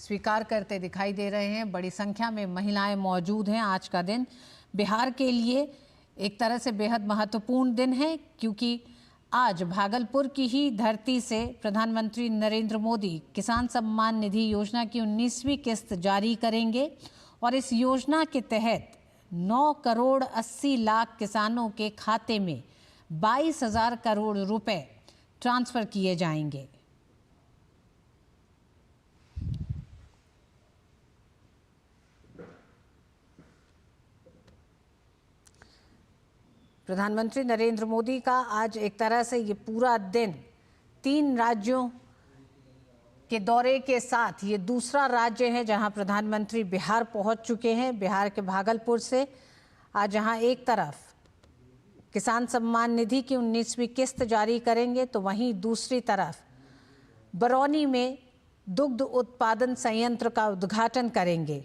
स्वीकार करते दिखाई दे रहे हैं। बड़ी संख्या में महिलाएं मौजूद हैं। आज का दिन बिहार के लिए एक तरह से बेहद महत्वपूर्ण दिन है, क्योंकि आज भागलपुर की ही धरती से प्रधानमंत्री नरेंद्र मोदी किसान सम्मान निधि योजना की 19वीं किस्त जारी करेंगे और इस योजना के तहत 9 करोड़ 80 लाख किसानों के खाते में 22,000 करोड़ रुपए ट्रांसफर किए जाएंगे। प्रधानमंत्री नरेंद्र मोदी का आज एक तरह से ये पूरा दिन 3 राज्यों के दौरे के साथ ये दूसरा राज्य है जहां प्रधानमंत्री बिहार पहुंच चुके हैं। बिहार के भागलपुर से आज जहां एक तरफ किसान सम्मान निधि की 19वीं किस्त जारी करेंगे, तो वहीं दूसरी तरफ बरौनी में दुग्ध उत्पादन संयंत्र का उद्घाटन करेंगे।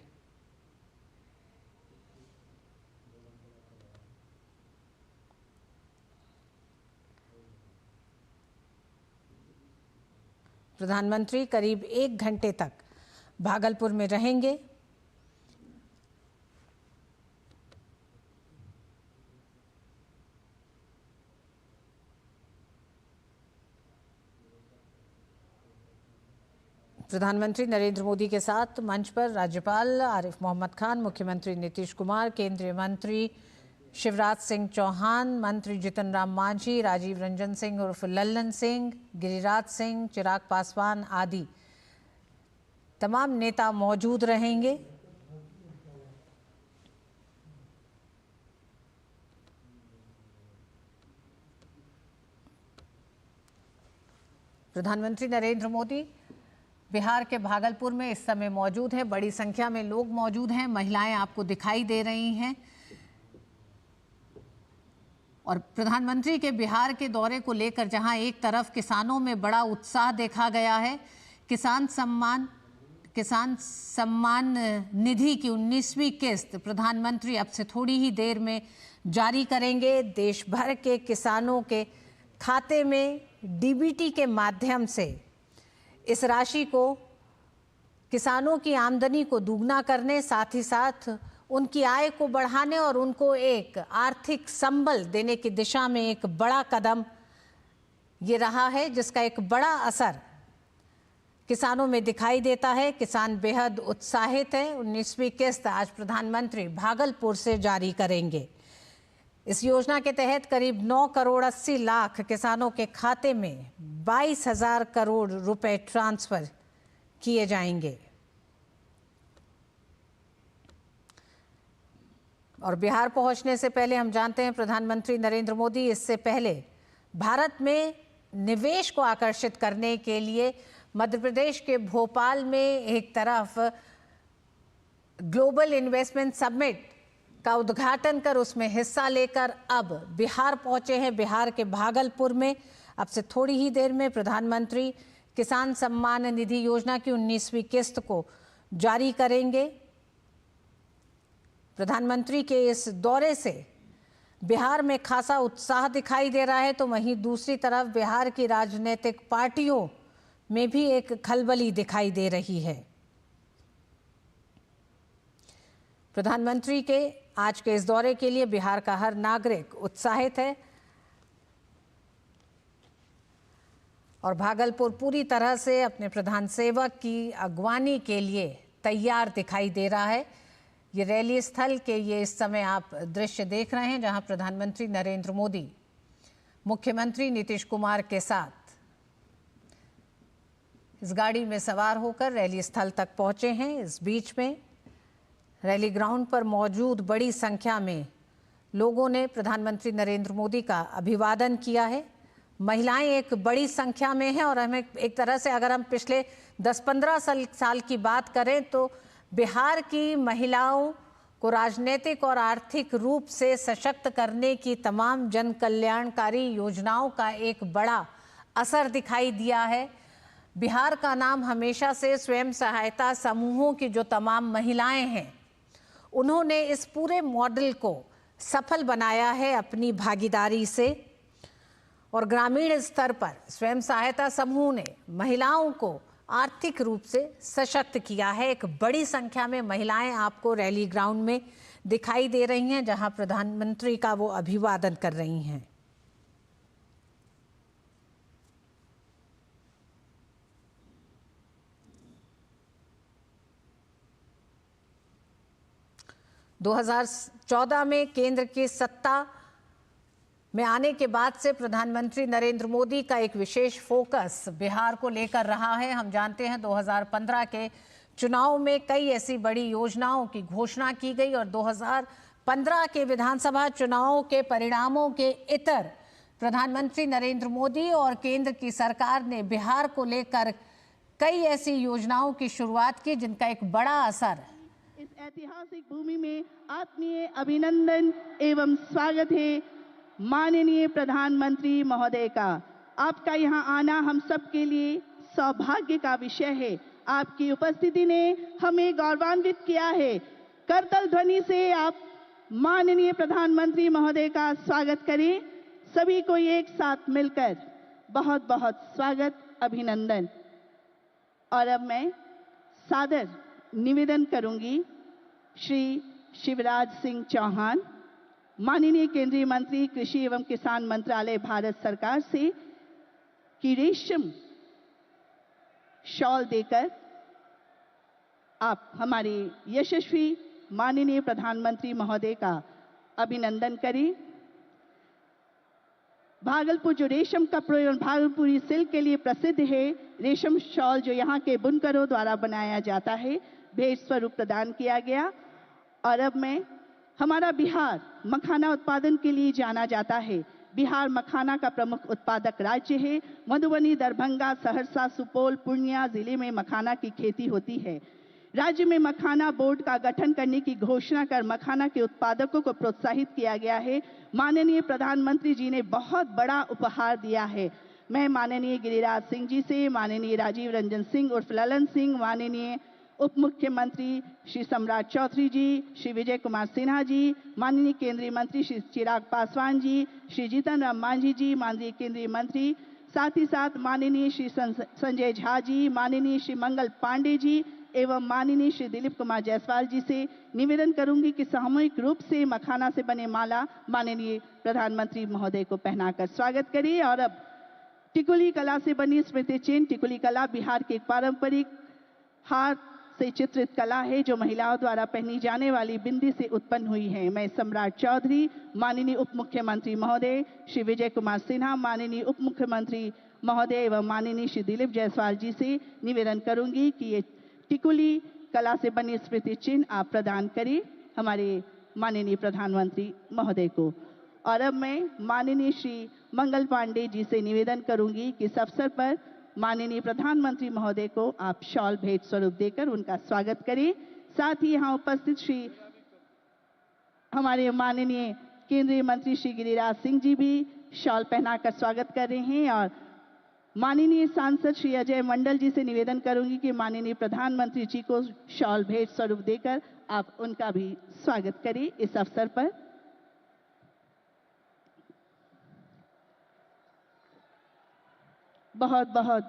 प्रधानमंत्री करीब 1 घंटे तक भागलपुर में रहेंगे। प्रधानमंत्री नरेंद्र मोदी के साथ मंच पर राज्यपाल आरिफ मोहम्मद खान, मुख्यमंत्री नीतीश कुमार, केंद्रीय मंत्री शिवराज सिंह चौहान, मंत्री जीतन राम मांझी, राजीव रंजन सिंह उर्फ लल्लन सिंह, गिरिराज सिंह, चिराग पासवान आदि तमाम नेता मौजूद रहेंगे। प्रधानमंत्री नरेंद्र मोदी बिहार के भागलपुर में इस समय मौजूद हैं। बड़ी संख्या में लोग मौजूद हैं। महिलाएं आपको दिखाई दे रही हैं और प्रधानमंत्री के बिहार के दौरे को लेकर जहां एक तरफ किसानों में बड़ा उत्साह देखा गया है, किसान सम्मान निधि की 19वीं किस्त प्रधानमंत्री अब से थोड़ी ही देर में जारी करेंगे। देश भर के किसानों के खाते में डीबीटी के माध्यम से इस राशि को किसानों की आमदनी को दुगना करने, साथ ही साथ उनकी आय को बढ़ाने और उनको एक आर्थिक संबल देने की दिशा में एक बड़ा कदम ये रहा है, जिसका एक बड़ा असर किसानों में दिखाई देता है। किसान बेहद उत्साहित है। 19वीं किस्त आज प्रधानमंत्री भागलपुर से जारी करेंगे। इस योजना के तहत करीब 9 करोड़ 80 लाख किसानों के खाते में 22,000 करोड़ रुपए ट्रांसफर किए जाएंगे। और बिहार पहुंचने से पहले हम जानते हैं प्रधानमंत्री नरेंद्र मोदी इससे पहले भारत में निवेश को आकर्षित करने के लिए मध्य प्रदेश के भोपाल में एक तरफ ग्लोबल इन्वेस्टमेंट समिट का उद्घाटन कर उसमें हिस्सा लेकर अब बिहार पहुंचे हैं। बिहार के भागलपुर में अब से थोड़ी ही देर में प्रधानमंत्री किसान सम्मान निधि योजना की 19वीं किस्त को जारी करेंगे। प्रधानमंत्री के इस दौरे से बिहार में खासा उत्साह दिखाई दे रहा है, तो वहीं दूसरी तरफ बिहार की राजनीतिक पार्टियों में भी एक खलबली दिखाई दे रही है। प्रधानमंत्री के आज के इस दौरे के लिए बिहार का हर नागरिक उत्साहित है और भागलपुर पूरी तरह से अपने प्रधान सेवक की अगवानी के लिए तैयार दिखाई दे रहा है। ये रैली स्थल के ये इस समय आप दृश्य देख रहे हैं, जहां प्रधानमंत्री नरेंद्र मोदी मुख्यमंत्री नीतीश कुमार के साथ इस गाड़ी में सवार होकर रैली स्थल तक पहुंचे हैं। इस बीच में रैली ग्राउंड पर मौजूद बड़ी संख्या में लोगों ने प्रधानमंत्री नरेंद्र मोदी का अभिवादन किया है। महिलाएं एक बड़ी संख्या में हैं और हमें एक तरह से अगर हम पिछले 10-15 साल की बात करें तो बिहार की महिलाओं को राजनीतिक और आर्थिक रूप से सशक्त करने की तमाम जन कल्याणकारी योजनाओं का एक बड़ा असर दिखाई दिया है। बिहार का नाम हमेशा से स्वयं सहायता समूहों की जो तमाम महिलाएं हैं, उन्होंने इस पूरे मॉडल को सफल बनाया है अपनी भागीदारी से और ग्रामीण स्तर पर स्वयं सहायता समूह ने महिलाओं को आर्थिक रूप से सशक्त किया है। एक बड़ी संख्या में महिलाएं आपको रैली ग्राउंड में दिखाई दे रही हैं, जहां प्रधानमंत्री का वो अभिवादन कर रही हैं। – 2014 में केंद्र की सत्ता में आने के बाद से प्रधानमंत्री नरेंद्र मोदी का एक विशेष फोकस बिहार को लेकर रहा है। हम जानते हैं 2015 के चुनाव में कई ऐसी बड़ी योजनाओं की घोषणा की गई और 2015 के विधानसभा चुनावों के परिणामों के इतर प्रधानमंत्री नरेंद्र मोदी और केंद्र की सरकार ने बिहार को लेकर कई ऐसी योजनाओं की शुरुआत की जिनका एक बड़ा असर इस ऐतिहासिक भूमि में आत्मीय अभिनंदन एवं स्वागत है माननीय प्रधानमंत्री महोदय का। आपका यहां आना हम सबके लिए सौभाग्य का विषय है। आपकी उपस्थिति ने हमें गौरवान्वित किया है। करतल ध्वनि से आप माननीय प्रधानमंत्री महोदय का स्वागत करें। सभी को एक साथ मिलकर बहुत बहुत स्वागत, अभिनंदन। और अब मैं सादर निवेदन करूंगी श्री शिवराज सिंह चौहान, माननीय केंद्रीय मंत्री कृषि एवं किसान मंत्रालय भारत सरकार से, कि रेशम शॉल देकर आप हमारे यशस्वी माननीय प्रधानमंत्री महोदय का अभिनंदन करें। भागलपुर जो रेशम कपड़े और भागलपुरी सिल्क के लिए प्रसिद्ध है, रेशम शॉल जो यहाँ के बुनकरों द्वारा बनाया जाता है, भेंट स्वरूप प्रदान किया गया। और अब मैं, हमारा बिहार मखाना उत्पादन के लिए जाना जाता है। बिहार मखाना का प्रमुख उत्पादक राज्य है। मधुबनी, दरभंगा, सहरसा, सुपौल, पूर्णिया जिले में मखाना की खेती होती है। राज्य में मखाना बोर्ड का गठन करने की घोषणा कर मखाना के उत्पादकों को प्रोत्साहित किया गया है। माननीय प्रधानमंत्री जी ने बहुत बड़ा उपहार दिया है। मैं माननीय गिरिराज सिंह जी से, माननीय राजीव रंजन सिंह उर्फ ललन सिंह, माननीय उप मुख्यमंत्री श्री सम्राट चौधरी जी, श्री विजय कुमार सिन्हा जी, माननीय केंद्रीय मंत्री श्री चिराग पासवान जी, श्री जीतन राम मांझी जी, माननीय केंद्रीय मंत्री, साथ ही साथ माननीय श्री संजय झा जी, माननीय श्री मंगल पांडे जी एवं माननीय श्री दिलीप कुमार जायसवाल जी से निवेदन करूंगी कि सामूहिक रूप से मखाना से बने माला माननीय प्रधानमंत्री महोदय को पहनाकर स्वागत करिए। और अब टिकुली कला से बनी स्मृति चिन्ह। टिकुली कला बिहार की एक पारंपरिक हाथ से चित्रित कला है जो महिलाओं द्वारा पहनी जाने वाली बिंदी से उत्पन्न हुई है। मैं सम्राट चौधरी, माननीय उप मुख्यमंत्री महोदय श्री विजय कुमार सिन्हा, माननीय उप मुख्यमंत्री महोदय एवं माननीय श्री दिलीप जायसवाल जी से निवेदन करूंगी कि ये टिकुली कला से बनी स्मृति चिन्ह आप प्रदान करें हमारे माननीय प्रधानमंत्री महोदय को। और अब मैं माननीय श्री मंगल पांडे जी से निवेदन करूंगी कि इस अवसर पर माननीय प्रधानमंत्री महोदय को आप शॉल भेंट स्वरूप देकर उनका स्वागत करें। साथ ही यहाँ उपस्थित श्री हमारे माननीय केंद्रीय मंत्री श्री गिरिराज सिंह जी भी शॉल पहनाकर स्वागत कर रहे हैं। और माननीय सांसद श्री अजय मंडल जी से निवेदन करूंगी कि माननीय प्रधानमंत्री जी को शॉल भेंट स्वरूप देकर आप उनका भी स्वागत करें इस अवसर पर। बहुत बहुत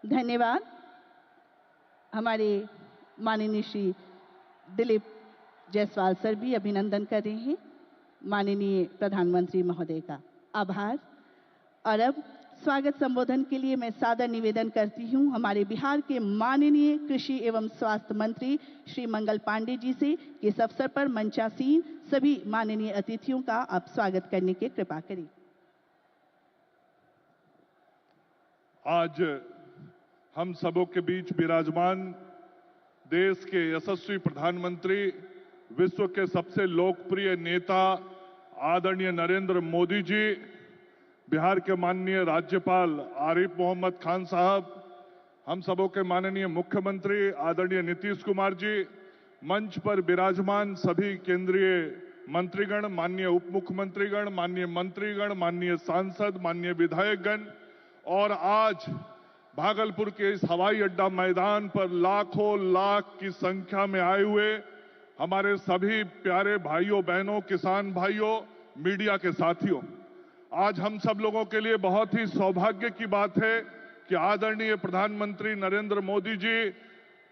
धन्यवाद। हमारे माननीय श्री दिलीप जायसवाल सर भी अभिनंदन कर रहे हैं माननीय प्रधानमंत्री महोदय का। आभार। और अब स्वागत संबोधन के लिए मैं सादर निवेदन करती हूं हमारे बिहार के माननीय कृषि एवं स्वास्थ्य मंत्री श्री मंगल पांडे जी से कि इस अवसर पर मंचासीन सभी माननीय अतिथियों का आप स्वागत करने की कृपा करें। आज हम सबों के बीच विराजमान देश के यशस्वी प्रधानमंत्री, विश्व के सबसे लोकप्रिय नेता आदरणीय नरेंद्र मोदी जी, बिहार के माननीय राज्यपाल आरिफ मोहम्मद खान साहब, हम सबों के माननीय मुख्यमंत्री आदरणीय नीतीश कुमार जी, मंच पर विराजमान सभी केंद्रीय मंत्रीगण, माननीय उप मुख्यमंत्रीगण, माननीय मंत्रीगण, माननीय सांसद, माननीय विधायकगण, और आज भागलपुर के इस हवाई अड्डा मैदान पर लाखों लाख की संख्या में आए हुए हमारे सभी प्यारे भाइयों बहनों, किसान भाइयों, मीडिया के साथियों, आज हम सब लोगों के लिए बहुत ही सौभाग्य की बात है कि आदरणीय प्रधानमंत्री नरेंद्र मोदी जी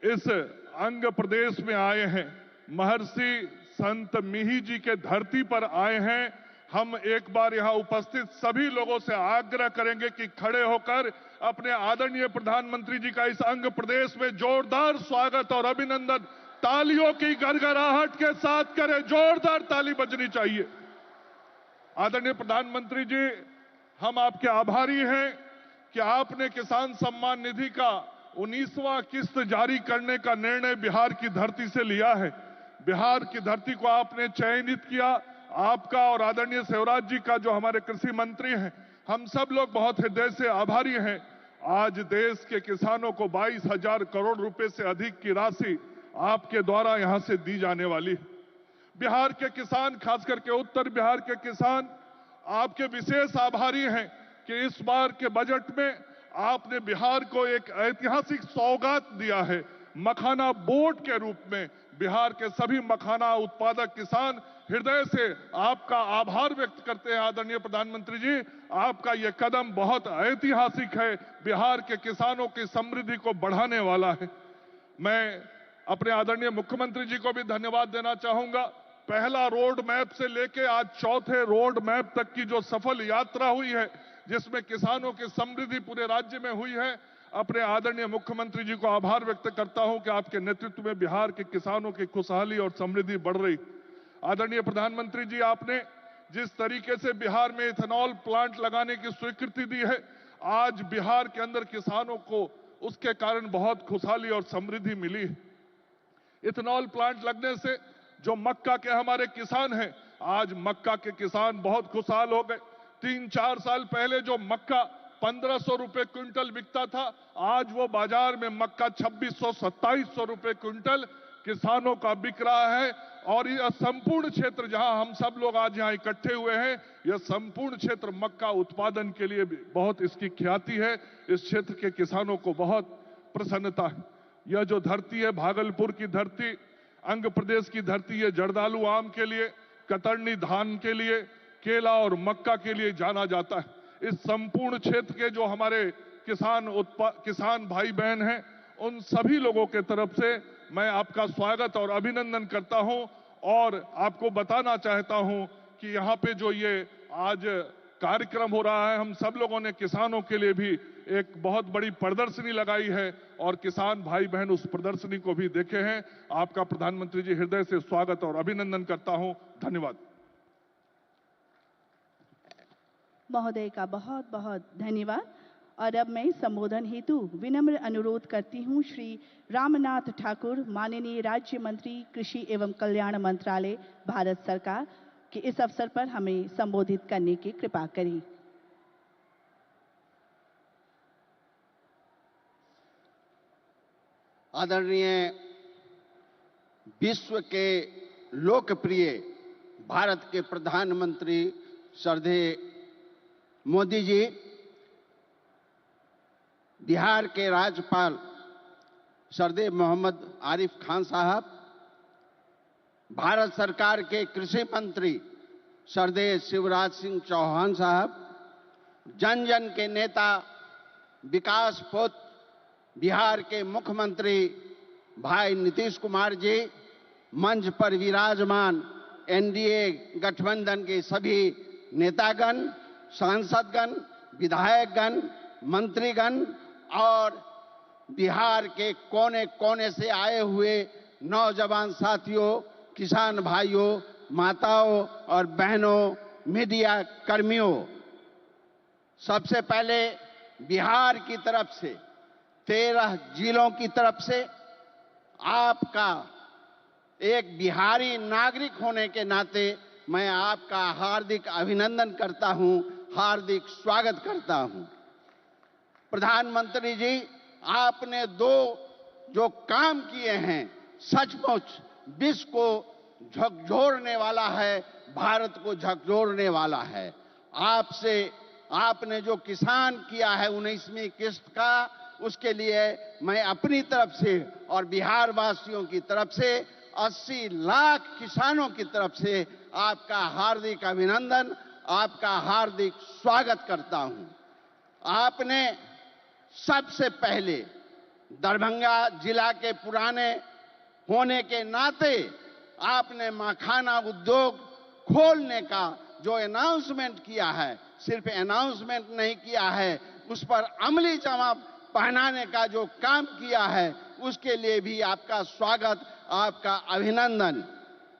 इस अंग प्रदेश में आए हैं, महर्षि संत मिहि जी के धरती पर आए हैं। हम एक बार यहां उपस्थित सभी लोगों से आग्रह करेंगे कि खड़े होकर अपने आदरणीय प्रधानमंत्री जी का इस अंग प्रदेश में जोरदार स्वागत और अभिनंदन तालियों की गड़गड़ाहट के साथ करें। जोरदार ताली बजनी चाहिए। आदरणीय प्रधानमंत्री जी, हम आपके आभारी हैं कि आपने किसान सम्मान निधि का 19वां किस्त जारी करने का निर्णय बिहार की धरती से लिया है। बिहार की धरती को आपने चयनित किया। आपका और आदरणीय शिवराज जी का, जो हमारे कृषि मंत्री हैं, हम सब लोग बहुत हृदय से आभारी हैं। आज देश के किसानों को 22,000 करोड़ रुपए से अधिक की राशि आपके द्वारा यहां से दी जाने वाली है। बिहार के किसान, खास करके उत्तर बिहार के किसान, आपके विशेष आभारी हैं कि इस बार के बजट में आपने बिहार को एक ऐतिहासिक सौगात दिया है। मखाना बोर्ड के रूप में बिहार के सभी मखाना उत्पादक किसान हृदय से आपका आभार व्यक्त करते हैं। आदरणीय प्रधानमंत्री जी, आपका यह कदम बहुत ऐतिहासिक है, बिहार के किसानों की समृद्धि को बढ़ाने वाला है। मैं अपने आदरणीय मुख्यमंत्री जी को भी धन्यवाद देना चाहूंगा। पहला रोड मैप से लेके आज चौथे रोड मैप तक की जो सफल यात्रा हुई है, जिसमें किसानों की समृद्धि पूरे राज्य में हुई है, अपने आदरणीय मुख्यमंत्री जी को आभार व्यक्त करता हूं कि आपके नेतृत्व में बिहार के किसानों की खुशहाली और समृद्धि बढ़ रही। आदरणीय प्रधानमंत्री जी, आपने जिस तरीके से बिहार में इथेनॉल प्लांट लगाने की स्वीकृति दी है, आज बिहार के अंदर किसानों को उसके कारण बहुत खुशहाली और समृद्धि मिली है। इथेनॉल प्लांट लगने से जो मक्का के हमारे किसान हैं, आज मक्का के किसान बहुत खुशहाल हो गए। 3-4 साल पहले जो मक्का 1500 रुपए क्विंटल बिकता था, आज वो बाजार में मक्का 2600-2700 रुपए क्विंटल किसानों का बिक रहा है। और यह संपूर्ण क्षेत्र जहां हम सब लोग आज यहां इकट्ठे हुए हैं, यह संपूर्ण क्षेत्र मक्का उत्पादन के लिए भी बहुत इसकी ख्याति है। इस क्षेत्र के किसानों को बहुत प्रसन्नता है। यह जो धरती है, भागलपुर की धरती, अंग प्रदेश की धरती, ये जर्दालू आम के लिए, कतरनी धान के लिए, केला और मक्का के लिए जाना जाता है। इस संपूर्ण क्षेत्र के जो हमारे किसान भाई बहन हैं, उन सभी लोगों के तरफ से मैं आपका स्वागत और अभिनंदन करता हूं। और आपको बताना चाहता हूं कि यहाँ पे जो ये आज कार्यक्रम हो रहा है, हम सब लोगों ने किसानों के लिए भी एक बहुत बड़ी प्रदर्शनी लगाई है और किसान भाई बहन उस प्रदर्शनी को भी देखे हैं। आपका प्रधानमंत्री जी हृदय से स्वागत और अभिनंदन करता हूं। धन्यवाद। महोदय का बहुत बहुत धन्यवाद। और अब मैं संबोधन हेतु विनम्र अनुरोध करती हूं श्री रामनाथ ठाकुर, माननीय राज्य मंत्री कृषि एवं कल्याण मंत्रालय, भारत सरकार, कि इस अवसर पर हमें संबोधित करने की कृपा करें। आदरणीय विश्व के लोकप्रिय भारत के प्रधानमंत्री श्रद्धेय मोदी जी, बिहार के राज्यपाल श्रद्धेय मोहम्मद आरिफ खान साहब, भारत सरकार के कृषि मंत्री श्रद्धेय शिवराज सिंह चौहान साहब, जन जन के नेता, विकास पुत्र, बिहार के मुख्यमंत्री भाई नीतीश कुमार जी, मंच पर विराजमान एनडीए गठबंधन के सभी नेतागण, सांसदगण, विधायकगण, मंत्रीगण और बिहार के कोने कोने से आए हुए नौजवान साथियों, किसान भाइयों, माताओं और बहनों, मीडिया कर्मियों, सबसे पहले बिहार की तरफ से, 13 जिलों की तरफ से आपका एक बिहारी नागरिक होने के नाते मैं आपका हार्दिक अभिनंदन करता हूं, हार्दिक स्वागत करता हूं। प्रधानमंत्री जी, आपने जो काम किए हैं, सचमुच विश्व को झकझोरने वाला है, भारत को झकझोरने वाला है। आपने जो किसान किया है 19वीं किस्त का, उसके लिए मैं अपनी तरफ से और बिहार वासियों की तरफ से, 80 लाख किसानों की तरफ से आपका हार्दिक अभिनंदन, आपका हार्दिक स्वागत करता हूं। आपने सबसे पहले दरभंगा जिला के पुराने होने के नाते आपने मखाना उद्योग खोलने का जो अनाउंसमेंट किया है, सिर्फ अनाउंसमेंट नहीं किया है, उस पर अमली जवाब पहनाने का जो काम किया है, उसके लिए भी आपका स्वागत, आपका अभिनंदन।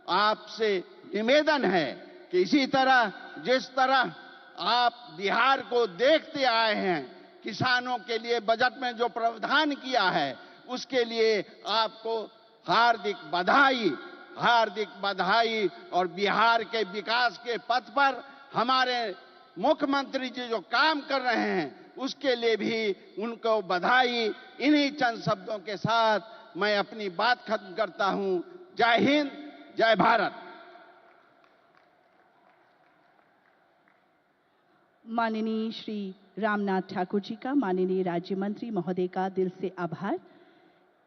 आपसे निवेदन है कि इसी तरह जिस तरह आप बिहार को देखते आए हैं, किसानों के लिए बजट में जो प्रावधान किया है, उसके लिए आपको हार्दिक बधाई, हार्दिक बधाई। और बिहार के विकास के पथ पर हमारे मुख्यमंत्री जी जो काम कर रहे हैं, उसके लिए भी उनको बधाई। इन्हीं चंद शब्दों के साथ मैं अपनी बात खत्म करता हूं। जय हिंद, जय भारत। माननीय श्री रामनाथ ठाकुर जी का, माननीय राज्य मंत्री महोदय का दिल से आभार।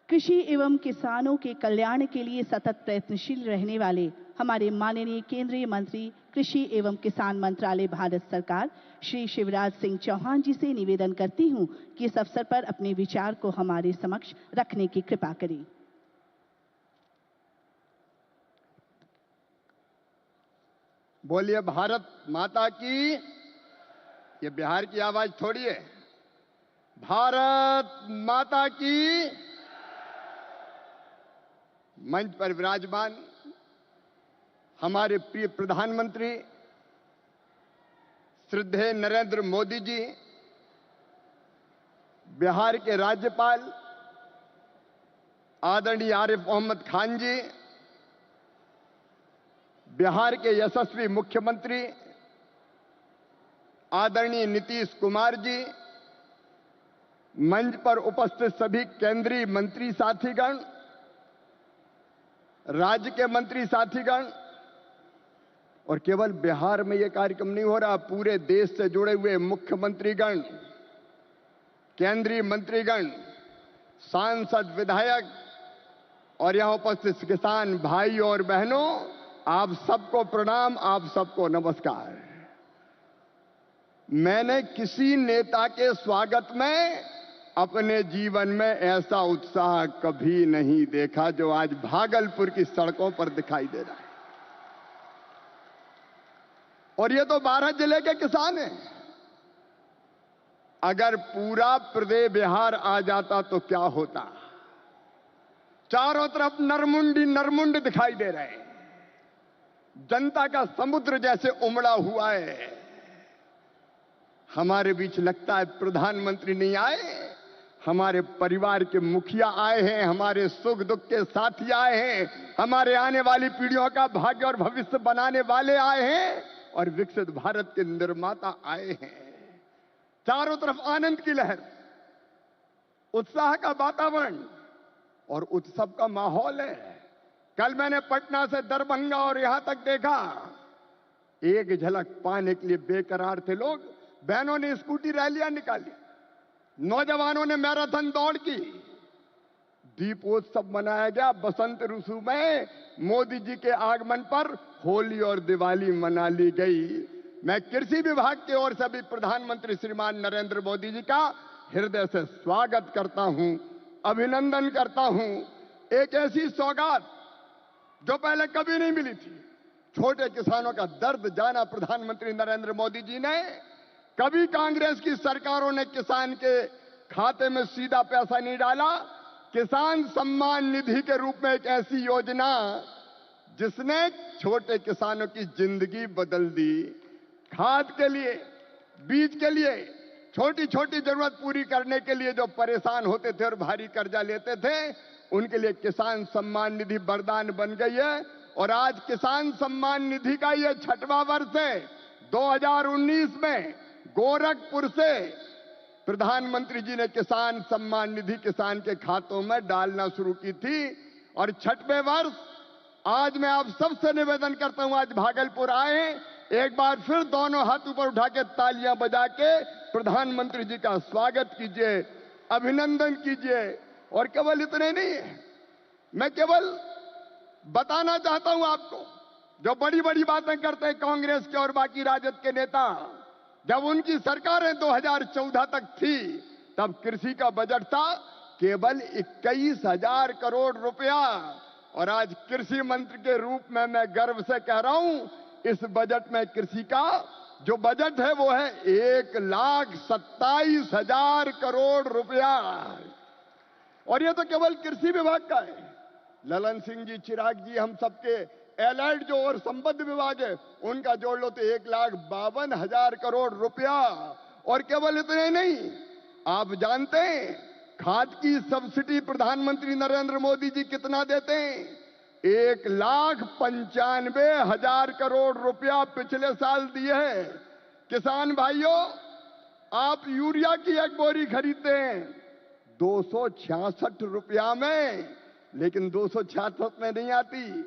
कृषि एवं किसानों के कल्याण के लिए सतत प्रयत्नशील रहने वाले हमारे माननीय केंद्रीय मंत्री कृषि एवं किसान मंत्रालय भारत सरकार श्री शिवराज सिंह चौहान जी से निवेदन करती हूं कि इस अवसर पर अपने विचार को हमारे समक्ष रखने की कृपा करें। बोलिए भारत माता की। ये बिहार की आवाज थोड़ी है। भारत माता की। मंच पर विराजमान हमारे प्रिय प्रधानमंत्री श्रद्धेय नरेंद्र मोदी जी, बिहार के राज्यपाल आदरणीय आरिफ मोहम्मद खान जी, बिहार के यशस्वी मुख्यमंत्री आदरणीय नीतीश कुमार जी, मंच पर उपस्थित सभी केंद्रीय मंत्री साथीगण, राज्य के मंत्री साथीगण, और केवल बिहार में यह कार्यक्रम नहीं हो रहा, पूरे देश से जुड़े हुए मुख्यमंत्रीगण, केंद्रीय मंत्रीगण, सांसद, विधायक और यहां उपस्थित किसान भाई और बहनों, आप सबको प्रणाम, आप सबको नमस्कार। मैंने किसी नेता के स्वागत में अपने जीवन में ऐसा उत्साह कभी नहीं देखा जो आज भागलपुर की सड़कों पर दिखाई दे रहा है। और ये तो 12 जिले के किसान हैं। अगर पूरा प्रदेश बिहार आ जाता तो क्या होता। चारों तरफ नरमुंडी नरमुंड दिखाई दे रहे हैं, जनता का समुद्र जैसे उमड़ा हुआ है। हमारे बीच लगता है प्रधानमंत्री नहीं आए, हमारे परिवार के मुखिया आए हैं, हमारे सुख दुख के साथी आए हैं, हमारे आने वाली पीढ़ियों का भाग्य और भविष्य बनाने वाले आए हैं और विकसित भारत के निर्माता आए हैं। चारों तरफ आनंद की लहर, उत्साह का वातावरण और उत्सव का माहौल है। कल मैंने पटना से दरभंगा और यहां तक देखा, एक झलक पाने के लिए बेकरार थे लोग। बहनों ने स्कूटी रैलियां निकाली, नौजवानों ने मैराथन दौड़ की, दीपोत्सव मनाया गया। बसंत ऋतु में मोदी जी के आगमन पर होली और दिवाली मना ली गई। मैं कृषि विभाग की ओर से भी प्रधानमंत्री श्रीमान नरेंद्र मोदी जी का हृदय से स्वागत करता हूं, अभिनंदन करता हूं। एक ऐसी सौगात जो पहले कभी नहीं मिली थी। छोटे किसानों का दर्द जाना प्रधानमंत्री नरेंद्र मोदी जी ने। कभी कांग्रेस की सरकारों ने किसान के खाते में सीधा पैसा नहीं डाला। किसान सम्मान निधि के रूप में एक ऐसी योजना जिसने छोटे किसानों की जिंदगी बदल दी। खाद के लिए, बीज के लिए, छोटी छोटी जरूरत पूरी करने के लिए जो परेशान होते थे और भारी कर्जा लेते थे, उनके लिए किसान सम्मान निधि वरदान बन गई है। और आज किसान सम्मान निधि का यह 6वां वर्ष है। 2019 में गोरखपुर से प्रधानमंत्री जी ने किसान सम्मान निधि किसान के खातों में डालना शुरू की थी। और 6वें वर्ष आज मैं आप सबसे निवेदन करता हूं, आज भागलपुर आए, एक बार फिर दोनों हाथ ऊपर उठा के तालियां बजा के प्रधानमंत्री जी का स्वागत कीजिए, अभिनंदन कीजिए। और केवल इतने नहीं है, मैं केवल बताना चाहता हूं आपको, जो बड़ी बड़ी बातें करते हैं कांग्रेस के और बाकी राजद के नेता, जब उनकी सरकारें 2014 तक थी तब कृषि का बजट था केवल 21,000 करोड़ रुपया। और आज कृषि मंत्री के रूप में मैं गर्व से कह रहा हूं, इस बजट में कृषि का जो बजट है वो है 1,27,000 करोड़ रुपया। और ये तो केवल कृषि विभाग का है। ललन सिंह जी, चिराग जी, हम सबके एलाइड जो और संबद्ध विभाग है उनका जोड़ लो तो 1,52,000 करोड़ रुपया। और केवल इतने ही नहीं, आप जानते हैं खाद की सब्सिडी प्रधानमंत्री नरेंद्र मोदी जी कितना देते हैं? 1,95,000 करोड़ रुपया पिछले साल दिए हैं। किसान भाइयों, आप यूरिया की एक बोरी खरीदते हैं 266 रुपया में, लेकिन 266 में नहीं आती,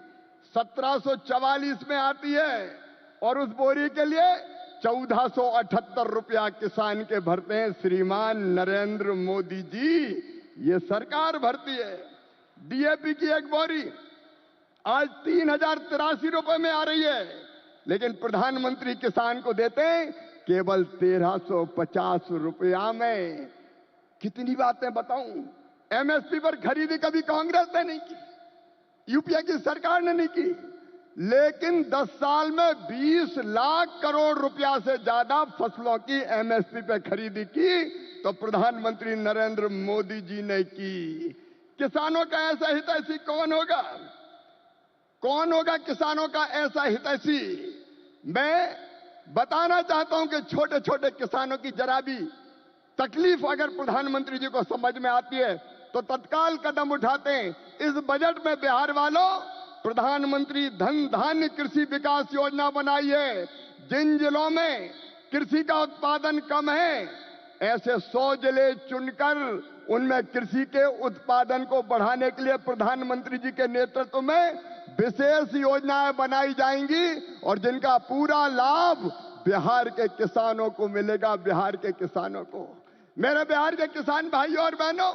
1744 में आती है। और उस बोरी के लिए 1478 रुपया किसान के भरते हैं श्रीमान नरेंद्र मोदी जी, ये सरकार भरती है। डीएपी की एक बोरी आज 3,083 रुपए में आ रही है, लेकिन प्रधानमंत्री किसान को देते हैं केवल 1,350 रुपया में। कितनी बातें बताऊं। एमएसपी पर खरीदी कभी कांग्रेस ने नहीं की, यूपीए की सरकार ने नहीं की, लेकिन 10 साल में 20 लाख करोड़ रुपया से ज्यादा फसलों की एमएसपी पे खरीदी की तो प्रधानमंत्री नरेंद्र मोदी जी ने की। किसानों का ऐसा हितैषी कौन होगा? कौन होगा किसानों का ऐसा हितैषी? मैं बताना चाहता हूं कि छोटे छोटे किसानों की जरा भी तकलीफ अगर प्रधानमंत्री जी को समझ में आती है तो तत्काल कदम उठाते हैं। इस बजट में बिहार वालों प्रधानमंत्री धन धान्य कृषि विकास योजना बनाई है। जिन जिलों में कृषि का उत्पादन कम है, ऐसे 100 जिले चुनकर उनमें कृषि के उत्पादन को बढ़ाने के लिए प्रधानमंत्री जी के नेतृत्व में विशेष योजनाएं बनाई जाएंगी और जिनका पूरा लाभ बिहार के किसानों को मिलेगा। बिहार के किसानों को, मेरे बिहार के किसान भाइयों और बहनों,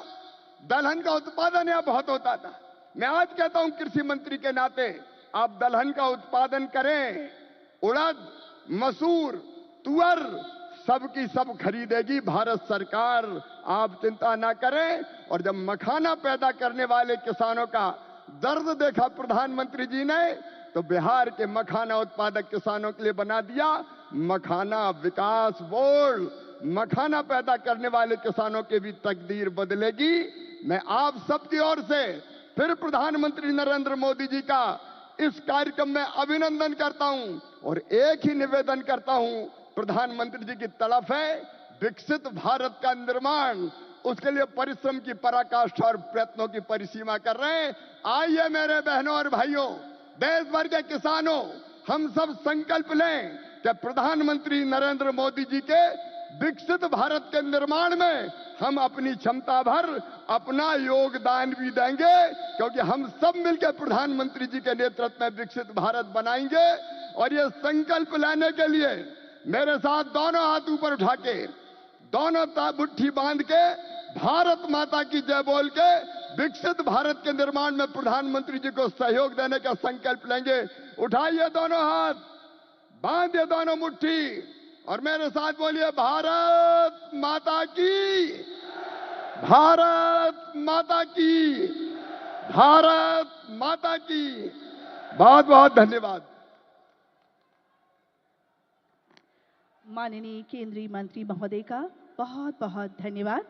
दलहन का उत्पादन यहां बहुत होता था। मैं आज कहता हूं कृषि मंत्री के नाते, आप दलहन का उत्पादन करें। उड़द, मसूर, तुअर सबकी सब खरीदेगी भारत सरकार, आप चिंता ना करें। और जब मखाना पैदा करने वाले किसानों का दर्द देखा प्रधानमंत्री जी ने, तो बिहार के मखाना उत्पादक किसानों के लिए बना दिया मखाना विकास बोर्ड। मखाना पैदा करने वाले किसानों की भी तकदीर बदलेगी। मैं आप सबकी ओर से फिर प्रधानमंत्री नरेंद्र मोदी जी का इस कार्यक्रम में अभिनंदन करता हूं और एक ही निवेदन करता हूं, प्रधानमंत्री जी की तड़प है विकसित भारत का निर्माण, उसके लिए परिश्रम की पराकाष्ठा और प्रयत्नों की परिसीमा कर रहे हैं। आइए मेरे बहनों और भाइयों, देश भर के किसानों, हम सब संकल्प लें कि प्रधानमंत्री नरेंद्र मोदी जी के विकसित भारत के निर्माण में हम अपनी क्षमता भर अपना योगदान भी देंगे, क्योंकि हम सब मिलकर प्रधानमंत्री जी के नेतृत्व में विकसित भारत बनाएंगे। और ये संकल्प लेने के लिए मेरे साथ दोनों हाथ ऊपर उठा के, दोनों मुट्ठी बांध के, भारत माता की जय बोल के विकसित भारत के निर्माण में प्रधानमंत्री जी को सहयोग देने का संकल्प लेंगे। उठाइए दोनों हाथ, बांधिए दोनों मुट्ठी और मेरे साथ बोलिए भारत माता की, भारत माता की, भारत माता की। बहुत बहुत धन्यवाद। माननीय केंद्रीय मंत्री महोदय का बहुत बहुत धन्यवाद।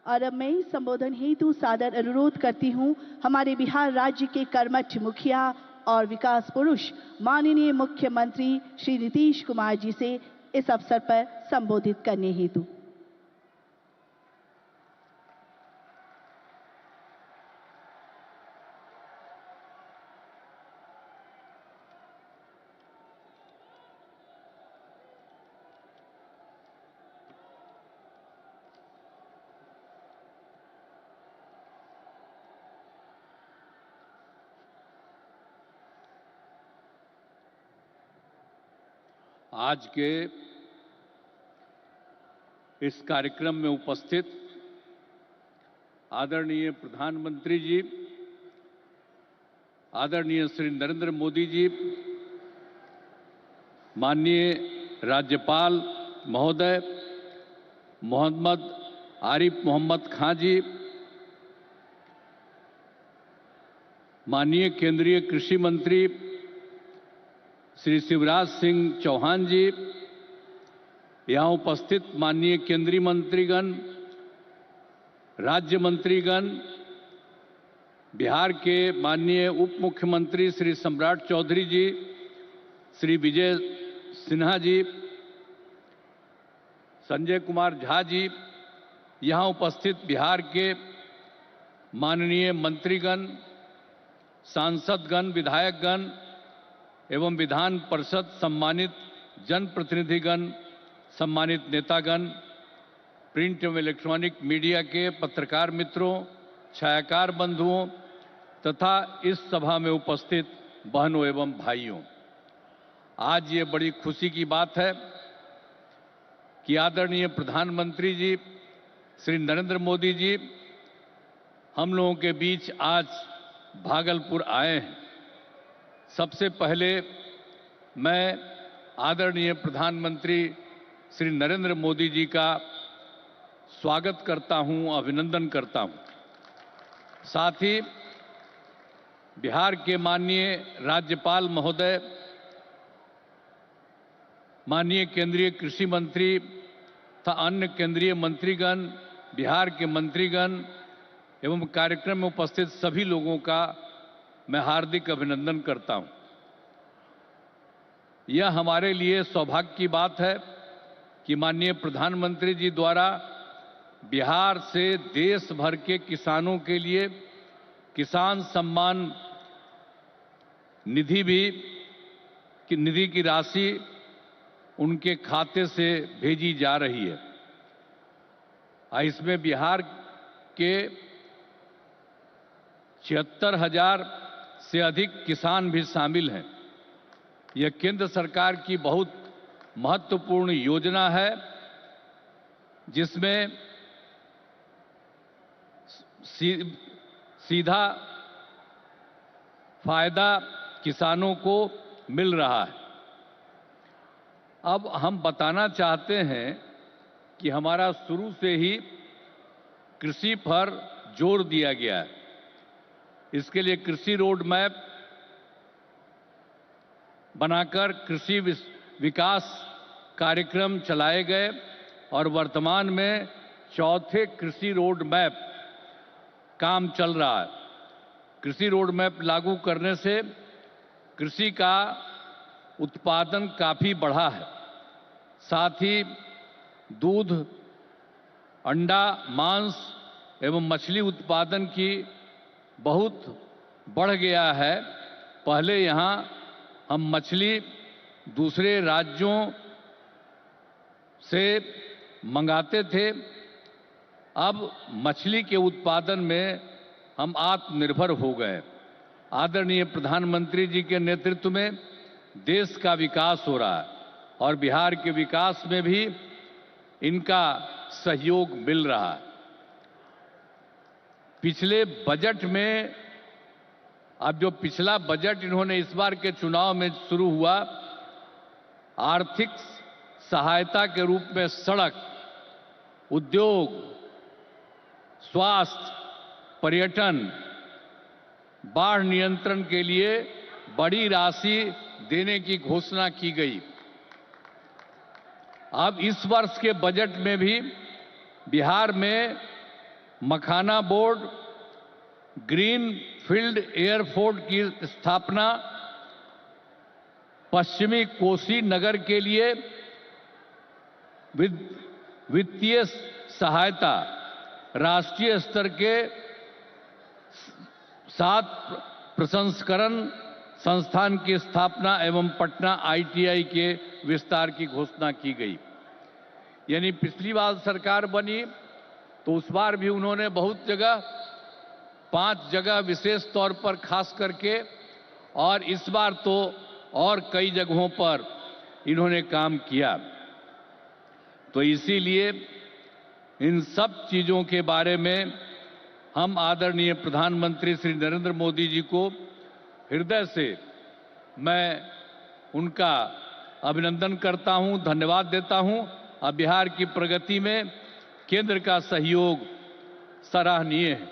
और अब मैं संबोधन हेतु सादर अनुरोध करती हूं हमारे बिहार राज्य के कर्मठ मुखिया और विकास पुरुष माननीय मुख्यमंत्री श्री नीतीश कुमार जी से इस अवसर पर संबोधित करने हेतु। आज के इस कार्यक्रम में उपस्थित आदरणीय प्रधानमंत्री जी, आदरणीय श्री नरेंद्र मोदी जी, माननीय राज्यपाल महोदय मोहम्मद आरिफ मोहम्मद खां जी, माननीय केंद्रीय कृषि मंत्री श्री शिवराज सिंह चौहान जी, यहाँ उपस्थित माननीय केंद्रीय मंत्रीगण, राज्य मंत्रीगण, बिहार के माननीय उप मुख्यमंत्री श्री सम्राट चौधरी जी, श्री विजय सिन्हा जी, संजय कुमार झा जी, यहाँ उपस्थित बिहार के माननीय मंत्रीगण, सांसदगण, विधायकगण एवं विधान परिषद सम्मानित जनप्रतिनिधिगण, सम्मानित नेतागण, प्रिंट एवं इलेक्ट्रॉनिक मीडिया के पत्रकार मित्रों, छायाकार बंधुओं तथा इस सभा में उपस्थित बहनों एवं भाइयों, आज ये बड़ी खुशी की बात है कि आदरणीय प्रधानमंत्री जी श्री नरेंद्र मोदी जी हम लोगों के बीच आज भागलपुर आए हैं। सबसे पहले मैं आदरणीय प्रधानमंत्री श्री नरेंद्र मोदी जी का स्वागत करता हूं, अभिनंदन करता हूं। साथ ही बिहार के माननीय राज्यपाल महोदय, माननीय केंद्रीय कृषि मंत्री तथा अन्य केंद्रीय मंत्रीगण, बिहार के मंत्रीगण एवं कार्यक्रम में उपस्थित सभी लोगों का मैं हार्दिक अभिनंदन करता हूं। यह हमारे लिए सौभाग्य की बात है कि माननीय प्रधानमंत्री जी द्वारा बिहार से देश भर के किसानों के लिए किसान सम्मान निधि की राशि उनके खाते से भेजी जा रही है। इसमें बिहार के 76,000 से अधिक किसान भी शामिल हैं। यह केंद्र सरकार की बहुत महत्वपूर्ण योजना है जिसमें सीधा फायदा किसानों को मिल रहा है। अब हम बताना चाहते हैं कि हमारा शुरू से ही कृषि पर जोर दिया गया है। इसके लिए कृषि रोड मैप बनाकर कृषि विकास कार्यक्रम चलाए गए और वर्तमान में चौथे कृषि रोड मैप काम चल रहा है। कृषि रोड मैप लागू करने से कृषि का उत्पादन काफी बढ़ा है। साथ ही दूध, अंडा, मांस एवं मछली उत्पादन की बहुत बढ़ गया है। पहले यहाँ हम मछली दूसरे राज्यों से मंगाते थे, अब मछली के उत्पादन में हम आत्मनिर्भर हो गए। आदरणीय प्रधानमंत्री जी के नेतृत्व में देश का विकास हो रहा है और बिहार के विकास में भी इनका सहयोग मिल रहा है। पिछले बजट में, अब जो पिछला बजट इन्होंने इस बार के चुनाव में शुरू हुआ, आर्थिक सहायता के रूप में सड़क, उद्योग, स्वास्थ्य, पर्यटन, बाढ़ नियंत्रण के लिए बड़ी राशि देने की घोषणा की गई। अब इस वर्ष के बजट में भी बिहार में मखाना बोर्ड, ग्रीन फील्ड एयरपोर्ट की स्थापना, पश्चिमी कोसी नगर के लिए वित्तीय सहायता, राष्ट्रीय स्तर के 7 प्रसंस्करण संस्थान की स्थापना एवं पटना ITI के विस्तार की घोषणा की गई। यानी पिछली बार सरकार बनी तो उस बार भी उन्होंने बहुत जगह, 5 जगह विशेष तौर पर खास करके, और इस बार तो और कई जगहों पर इन्होंने काम किया। तो इसीलिए इन सब चीजों के बारे में हम आदरणीय प्रधानमंत्री श्री नरेंद्र मोदी जी को हृदय से मैं उनका अभिनंदन करता हूं, धन्यवाद देता हूं। अब बिहार की प्रगति में केंद्र का सहयोग सराहनीय है।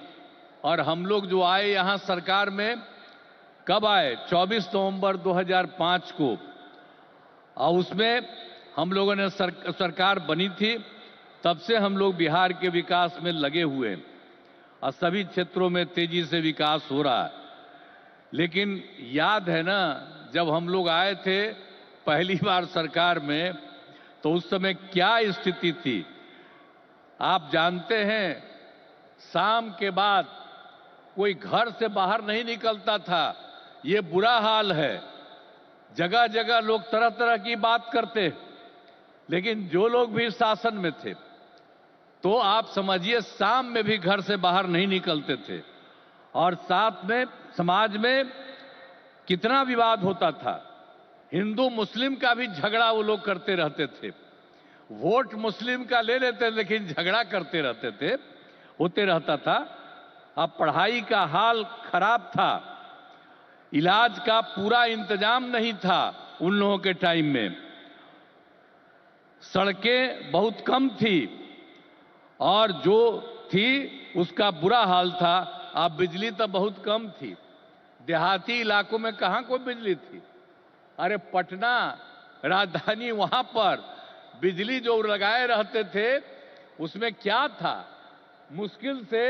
और हम लोग जो आए यहाँ सरकार में, कब आए? 24 नवंबर 2005 को, और उसमें हम लोगों ने सरकार बनी थी। तब से हम लोग बिहार के विकास में लगे हुए हैं और सभी क्षेत्रों में तेजी से विकास हो रहा है। लेकिन याद है ना, जब हम लोग आए थे पहली बार सरकार में, तो उस समय क्या स्थिति थी आप जानते हैं। शाम के बाद कोई घर से बाहर नहीं निकलता था, ये बुरा हाल है। जगह जगह लोग तरह तरह की बात करते, लेकिन जो लोग भी शासन में थे, तो आप समझिए शाम में भी घर से बाहर नहीं निकलते थे। और साथ में समाज में कितना विवाद होता था। हिंदू मुस्लिम का भी झगड़ा वो लोग करते रहते थे। वोट मुस्लिम का ले लेते, लेकिन झगड़ा करते रहते थे, होते रहता था। अब पढ़ाई का हाल खराब था, इलाज का पूरा इंतजाम नहीं था उन लोगों के टाइम में, सड़कें बहुत कम थी और जो थी उसका बुरा हाल था। अब बिजली तो बहुत कम थी, देहाती इलाकों में कहां कोई बिजली थी। अरे पटना राजधानी, वहां पर बिजली जो लगाए रहते थे उसमें क्या था, मुश्किल से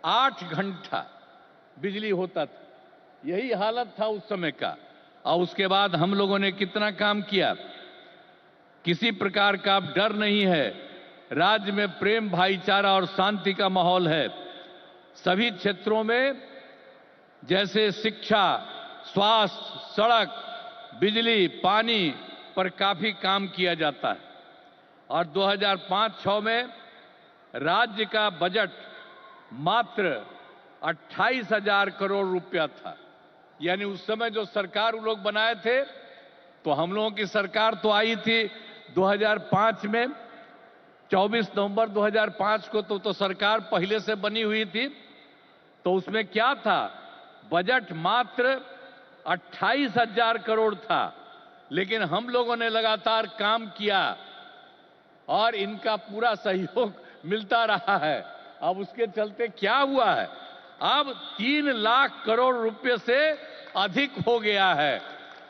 8 घंटा बिजली होता था। यही हालत था उस समय का। और उसके बाद हम लोगों ने कितना काम किया, किसी प्रकार का डर नहीं है। राज्य में प्रेम, भाईचारा और शांति का माहौल है। सभी क्षेत्रों में जैसे शिक्षा, स्वास्थ्य, सड़क, बिजली, पानी पर काफी काम किया जाता है। और 2005-06 में राज्य का बजट मात्र 28,000 करोड़ रुपया था। यानी उस समय जो सरकार वो लोग बनाए थे, तो हम लोगों की सरकार तो आई थी 2005 में, 24 नवंबर 2005 को तो सरकार पहले से बनी हुई थी। तो उसमें क्या था, बजट मात्र 28,000 करोड़ था। लेकिन हम लोगों ने लगातार काम किया और इनका पूरा सहयोग मिलता रहा है। अब उसके चलते क्या हुआ है, अब 3 लाख करोड़ रुपए से अधिक हो गया है।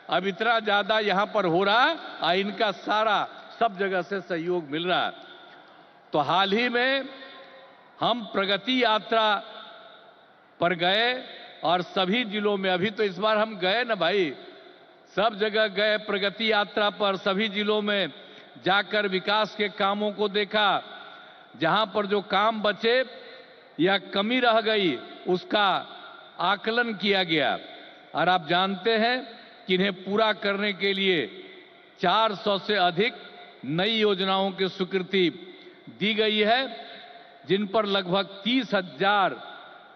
अब इतना ज्यादा यहां पर हो रहा है और इनका सारा सब जगह से सहयोग मिल रहा है। तो हाल ही में हम प्रगति यात्रा पर गए और सभी जिलों में, अभी तो इस बार हम गए ना भाई, सब जगह गए प्रगति यात्रा पर, सभी जिलों में जाकर विकास के कामों को देखा। जहां पर जो काम बचे या कमी रह गई उसका आकलन किया गया। और आप जानते हैं कि इन्हें पूरा करने के लिए 400 से अधिक नई योजनाओं की स्वीकृति दी गई है, जिन पर लगभग 30,000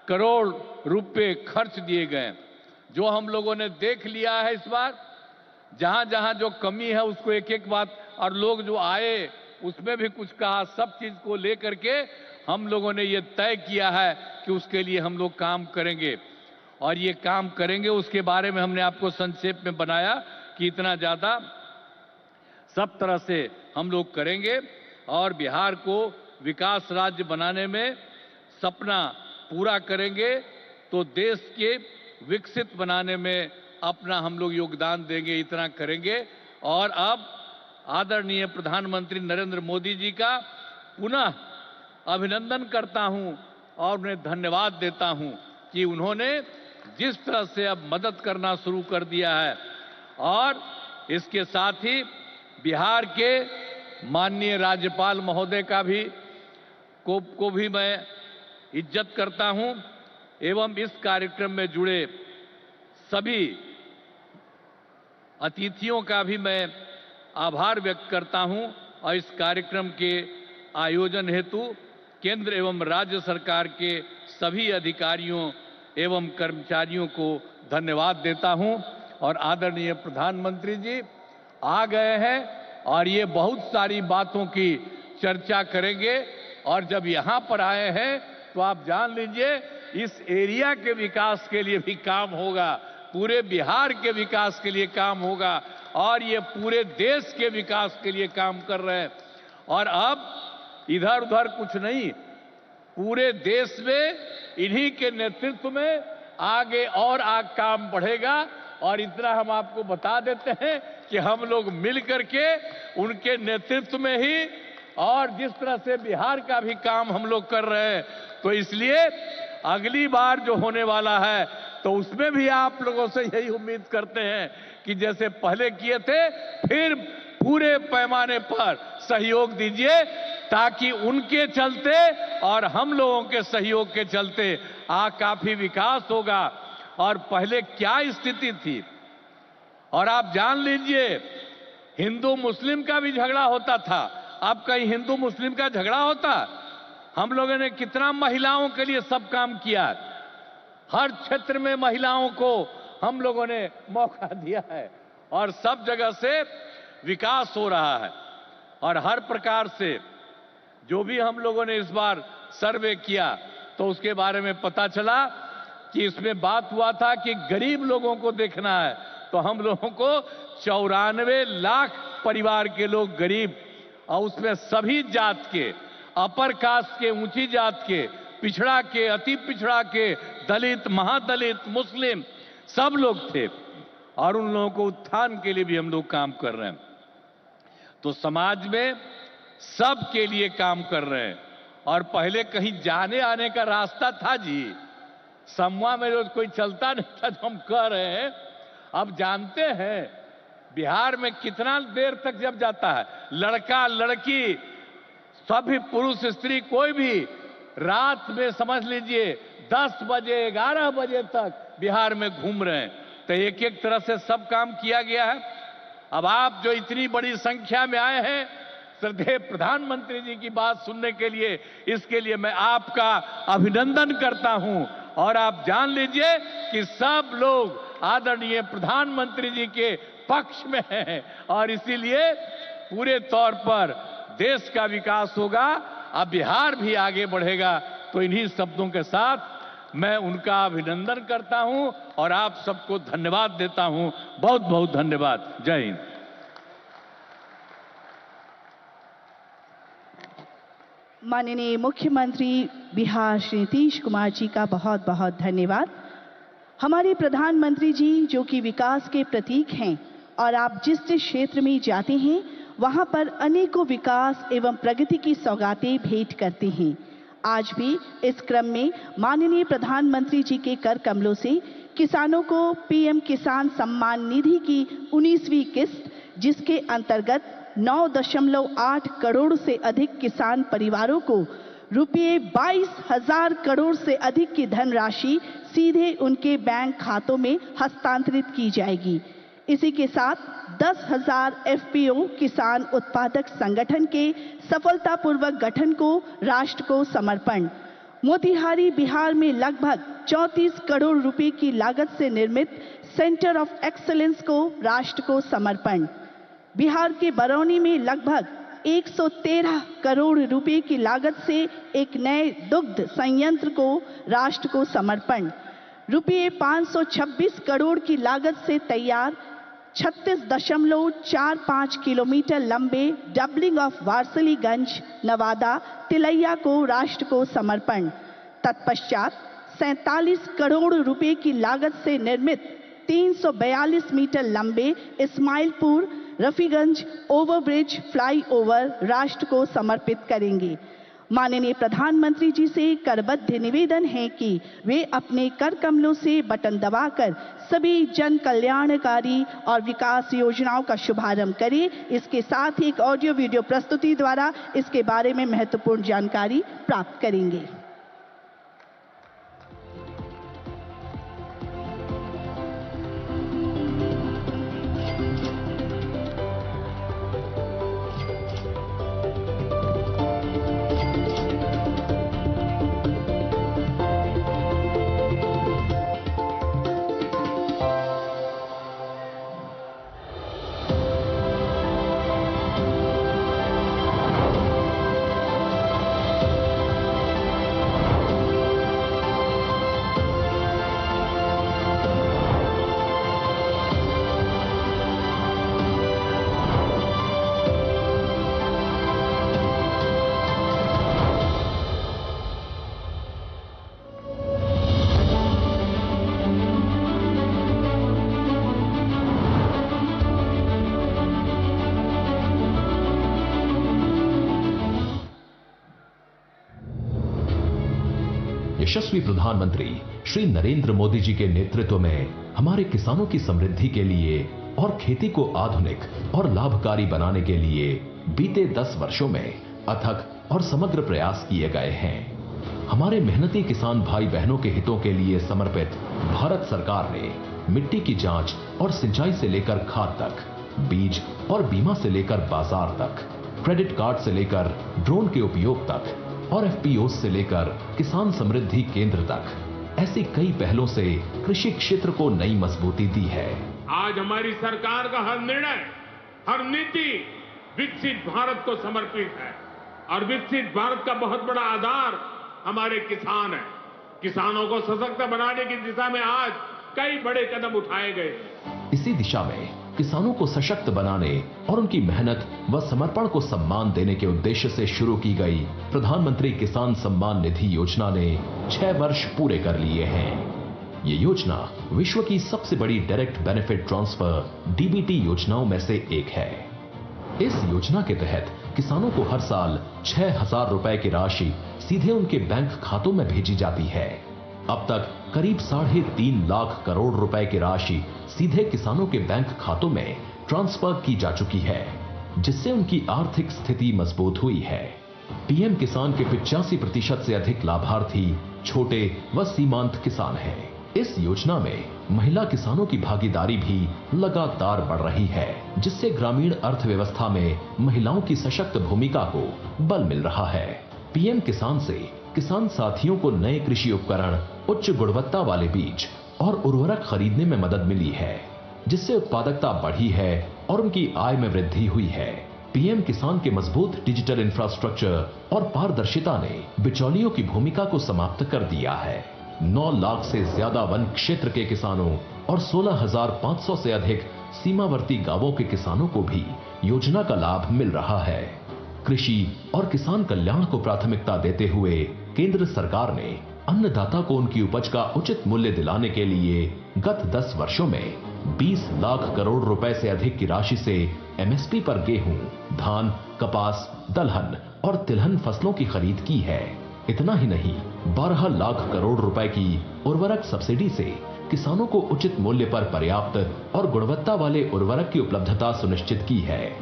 करोड़ रुपए खर्च दिए गए। जो हम लोगों ने देख लिया है इस बार, जहां जहां जो कमी है उसको एक एक बात, और लोग जो आए उसमें भी कुछ कहा, सब चीज को लेकर के हम लोगों ने ये तय किया है कि उसके लिए हम लोग काम करेंगे। और ये काम करेंगे उसके बारे में हमने आपको संक्षेप में बनाया कि इतना ज्यादा सब तरह से हम लोग करेंगे और बिहार को विकास राज्य बनाने में सपना पूरा करेंगे, तो देश के विकसित बनाने में अपना हम लोग योगदान देंगे, इतना करेंगे। और अब आदरणीय प्रधानमंत्री नरेंद्र मोदी जी का पुनः अभिनंदन करता हूं और उन्हें धन्यवाद देता हूं कि उन्होंने जिस तरह से अब मदद करना शुरू कर दिया है। और इसके साथ ही बिहार के माननीय राज्यपाल महोदय का भी को भी मैं इज्जत करता हूं, एवं इस कार्यक्रम में जुड़े सभी अतिथियों का भी मैं आभार व्यक्त करता हूं। और इस कार्यक्रम के आयोजन हेतु केंद्र एवं राज्य सरकार के सभी अधिकारियों एवं कर्मचारियों को धन्यवाद देता हूं। और आदरणीय प्रधानमंत्री जी आ गए हैं और ये बहुत सारी बातों की चर्चा करेंगे। और जब यहां पर आए हैं तो आप जान लीजिए इस एरिया के विकास के लिए भी काम होगा, पूरे बिहार के विकास के लिए काम होगा और ये पूरे देश के विकास के लिए काम कर रहे हैं। और अब इधर उधर कुछ नहीं, पूरे देश में इन्हीं के नेतृत्व में आगे और काम बढ़ेगा। और इतना हम आपको बता देते हैं कि हम लोग मिल करके उनके नेतृत्व में ही और जिस तरह से बिहार का भी काम हम लोग कर रहे हैं, तो इसलिए अगली बार जो होने वाला है तो उसमें भी आप लोगों से यही उम्मीद करते हैं कि जैसे पहले किए थे फिर पूरे पैमाने पर सहयोग दीजिए, ताकि उनके चलते और हम लोगों के सहयोग के चलते काफी विकास होगा। और पहले क्या स्थिति थी, और आप जान लीजिए हिंदू मुस्लिम का भी झगड़ा होता था, अब कहीं हिंदू मुस्लिम का झगड़ा होता? हम लोगों ने कितना महिलाओं के लिए सब काम किया, हर क्षेत्र में महिलाओं को हम लोगों ने मौका दिया है और सब जगह से विकास हो रहा है। और हर प्रकार से जो भी हम लोगों ने इस बार सर्वे किया तो उसके बारे में पता चला कि इसमें बात हुआ था कि गरीब लोगों को देखना है, तो हम लोगों को 94 लाख परिवार के लोग गरीब, और उसमें सभी जात के, अपर कास्ट के, ऊंची जात के, पिछड़ा के, अति पिछड़ा के, दलित, महादलित, मुस्लिम, सब लोग थे। और उन लोगों को उत्थान के लिए भी हम लोग काम कर रहे हैं। तो समाज में सब के लिए काम कर रहे हैं। और पहले कहीं जाने आने का रास्ता था जी, समूह में रोज कोई चलता नहीं था, तो हम कह रहे हैं अब जानते हैं बिहार में कितना देर तक जब जाता है, लड़का लड़की सभी पुरुष स्त्री कोई भी रात में समझ लीजिए 10 बजे 11 बजे तक बिहार में घूम रहे हैं। तो एक एक तरह से सब काम किया गया है। अब आप जो इतनी बड़ी संख्या में आए हैं श्रद्धेय प्रधानमंत्री जी की बात सुनने के लिए, इसके लिए मैं आपका अभिनंदन करता हूं। और आप जान लीजिए कि सब लोग आदरणीय प्रधानमंत्री जी के पक्ष में हैं और इसीलिए पूरे तौर पर देश का विकास होगा, अब बिहार भी आगे बढ़ेगा। तो इन्हीं शब्दों के साथ मैं उनका अभिनंदन करता हूं और आप सबको धन्यवाद देता हूं। बहुत बहुत धन्यवाद। जय हिंद। माननीय मुख्यमंत्री बिहार श्री नीतीश कुमार जी का बहुत बहुत धन्यवाद। हमारे प्रधानमंत्री जी जो कि विकास के प्रतीक हैं और आप जिस जिस क्षेत्र में जाते हैं वहां पर अनेकों विकास एवं प्रगति की सौगातें भेंट करते हैं। आज भी इस क्रम में माननीय प्रधानमंत्री जी के कर कमलों से किसानों को पीएम किसान सम्मान निधि की 19वीं किस्त, जिसके अंतर्गत 9.8 करोड़ से अधिक किसान परिवारों को रुपये 22,000 करोड़ से अधिक की धनराशि सीधे उनके बैंक खातों में हस्तांतरित की जाएगी। इसी के साथ 10,000 एफपीओ किसान उत्पादक संगठन के सफलतापूर्वक गठन को राष्ट्र को समर्पण। मोतिहारी बिहार में लगभग 34 करोड़ रुपए की लागत से निर्मित सेंटर ऑफ एक्सीलेंस को राष्ट्र को समर्पण। बिहार के बरौनी में लगभग 113 करोड़ रुपए की लागत से एक नए दुग्ध संयंत्र को राष्ट्र को समर्पण। रुपये 526 करोड़ की लागत से तैयार 36.45 किलोमीटर लंबे डबलिंग ऑफ वारसलीगंज नवादा तिलैया को राष्ट्र को समर्पण। तत्पश्चात 47 करोड़ रुपए की लागत से निर्मित 342 मीटर लंबे इस्माइलपुर रफीगंज ओवरब्रिज फ्लाईओवर राष्ट्र को समर्पित करेंगे। माननीय प्रधानमंत्री जी से करबद्ध निवेदन है कि वे अपने कर कमलों से बटन दबाकर सभी जन कल्याणकारी और विकास योजनाओं का शुभारंभ करें। इसके साथ ही एक ऑडियो वीडियो प्रस्तुति द्वारा इसके बारे में महत्वपूर्ण जानकारी प्राप्त करेंगे। यशस्वी प्रधानमंत्री श्री नरेंद्र मोदी जी के नेतृत्व में हमारे किसानों की समृद्धि के लिए और खेती को आधुनिक और लाभकारी बनाने के लिए बीते 10 वर्षों में अथक और समग्र प्रयास किए गए हैं। हमारे मेहनती किसान भाई बहनों के हितों के लिए समर्पित भारत सरकार ने मिट्टी की जांच और सिंचाई से लेकर खाद तक, बीज और बीमा से लेकर बाजार तक, क्रेडिट कार्ड से लेकर ड्रोन के उपयोग तक और एफपीओ से लेकर किसान समृद्धि केंद्र तक ऐसी कई पहलों से कृषि क्षेत्र को नई मजबूती दी है। आज हमारी सरकार का हर निर्णय, हर नीति विकसित भारत को समर्पित है और विकसित भारत का बहुत बड़ा आधार हमारे किसान हैं। किसानों को सशक्त बनाने की दिशा में आज कई बड़े कदम उठाए गए। इसी दिशा में किसानों को सशक्त बनाने और उनकी मेहनत व समर्पण को सम्मान देने के उद्देश्य से शुरू की गई प्रधानमंत्री किसान सम्मान निधि योजना ने 6 वर्ष पूरे कर लिए हैं। ये योजना विश्व की सबसे बड़ी डायरेक्ट बेनिफिट ट्रांसफर डीबीटी योजनाओं में से एक है। इस योजना के तहत किसानों को हर साल 6,000 रुपए की राशि सीधे उनके बैंक खातों में भेजी जाती है। अब तक करीब 3.5 लाख करोड़ रुपए की राशि सीधे किसानों के बैंक खातों में ट्रांसफर की जा चुकी है, जिससे उनकी आर्थिक स्थिति मजबूत हुई है। पीएम किसान के 85% से अधिक लाभार्थी छोटे व सीमांत किसान हैं। इस योजना में महिला किसानों की भागीदारी भी लगातार बढ़ रही है, जिससे ग्रामीण अर्थव्यवस्था में महिलाओं की सशक्त भूमिका को बल मिल रहा है। पीएम किसान से किसान साथियों को नए कृषि उपकरण, उच्च गुणवत्ता वाले बीज और उर्वरक खरीदने में मदद मिली है, जिससे उत्पादकता बढ़ी है और उनकी आय में वृद्धि हुई है। पीएम किसान के मजबूत डिजिटल इंफ्रास्ट्रक्चर और पारदर्शिता ने बिचौलियों की भूमिका को समाप्त कर दिया है। 9 लाख से ज्यादा वन क्षेत्र के किसानों और 16,500 से अधिक सीमावर्ती गांवों के किसानों को भी योजना का लाभ मिल रहा है। कृषि और किसान कल्याण को प्राथमिकता देते हुए केंद्र सरकार ने अन्नदाता को उनकी उपज का उचित मूल्य दिलाने के लिए गत 10 वर्षों में 20 लाख करोड़ रुपए से अधिक की राशि से एमएसपी पर गेहूं, धान, कपास, दलहन और तिलहन फसलों की खरीद की है। इतना ही नहीं, 12 लाख करोड़ रुपए की उर्वरक सब्सिडी से किसानों को उचित मूल्य पर पर्याप्त और गुणवत्ता वाले उर्वरक की उपलब्धता सुनिश्चित की है,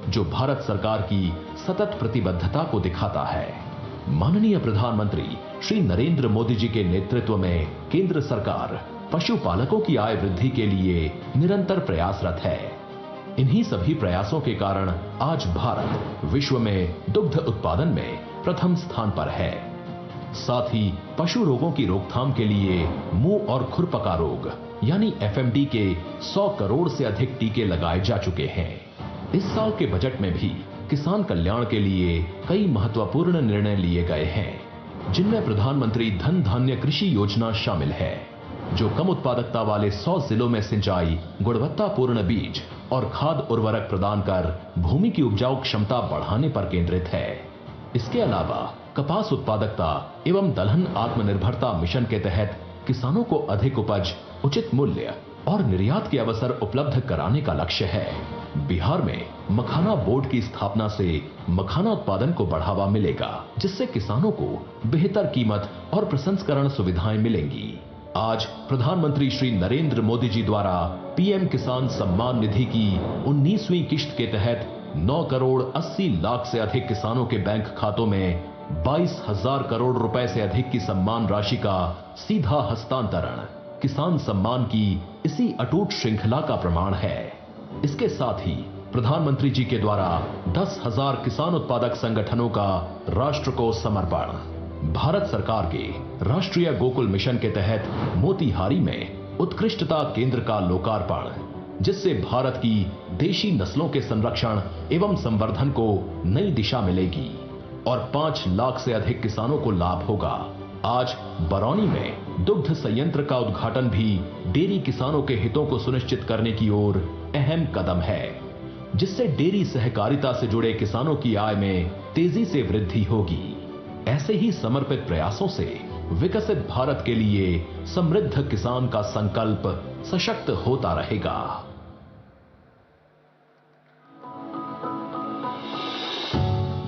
जो भारत सरकार की सतत प्रतिबद्धता को दिखाता है। माननीय प्रधानमंत्री श्री नरेंद्र मोदी जी के नेतृत्व में केंद्र सरकार पशुपालकों की आय वृद्धि के लिए निरंतर प्रयासरत है। इन्हीं सभी प्रयासों के कारण आज भारत विश्व में दुग्ध उत्पादन में प्रथम स्थान पर है। साथ ही पशु रोगों की रोकथाम के लिए मुंह और खुरपका रोग यानी एफएमडी के 100 करोड़ से अधिक टीके लगाए जा चुके हैं। इस साल के बजट में भी किसान कल्याण के लिए कई महत्वपूर्ण निर्णय लिए गए हैं, जिनमें प्रधानमंत्री धन धान्य कृषि योजना शामिल है, जो कम उत्पादकता वाले 100 जिलों में सिंचाई, गुणवत्तापूर्ण बीज और खाद उर्वरक प्रदान कर भूमि की उपजाऊ क्षमता बढ़ाने पर केंद्रित है। इसके अलावा कपास उत्पादकता एवं दलहन आत्मनिर्भरता मिशन के तहत किसानों को अधिक उपज, उचित मूल्य और निर्यात के अवसर उपलब्ध कराने का लक्ष्य है। बिहार में मखाना बोर्ड की स्थापना से मखाना उत्पादन को बढ़ावा मिलेगा, जिससे किसानों को बेहतर कीमत और प्रसंस्करण सुविधाएं मिलेंगी। आज प्रधानमंत्री श्री नरेंद्र मोदी जी द्वारा पीएम किसान सम्मान निधि की 19वीं किश्त के तहत 9 करोड़ 80 लाख से अधिक किसानों के बैंक खातों में 22,000 करोड़ रुपए से अधिक की सम्मान राशि का सीधा हस्तांतरण किसान सम्मान की इसी अटूट श्रृंखला का प्रमाण है। इसके साथ ही प्रधानमंत्री जी के द्वारा 10,000 किसान उत्पादक संगठनों का राष्ट्र को समर्पण, भारत सरकार के राष्ट्रीय गोकुल मिशन के तहत मोतिहारी में उत्कृष्टता केंद्र का लोकार्पण, जिससे भारत की देशी नस्लों के संरक्षण एवं संवर्धन को नई दिशा मिलेगी और 5 लाख से अधिक किसानों को लाभ होगा। आज बरौनी में दुग्ध संयंत्र का उद्घाटन भी डेयरी किसानों के हितों को सुनिश्चित करने की ओर अहम कदम है, जिससे डेयरी सहकारिता से जुड़े किसानों की आय में तेजी से वृद्धि होगी। ऐसे ही समर्पित प्रयासों से विकसित भारत के लिए समृद्ध किसान का संकल्प सशक्त होता रहेगा।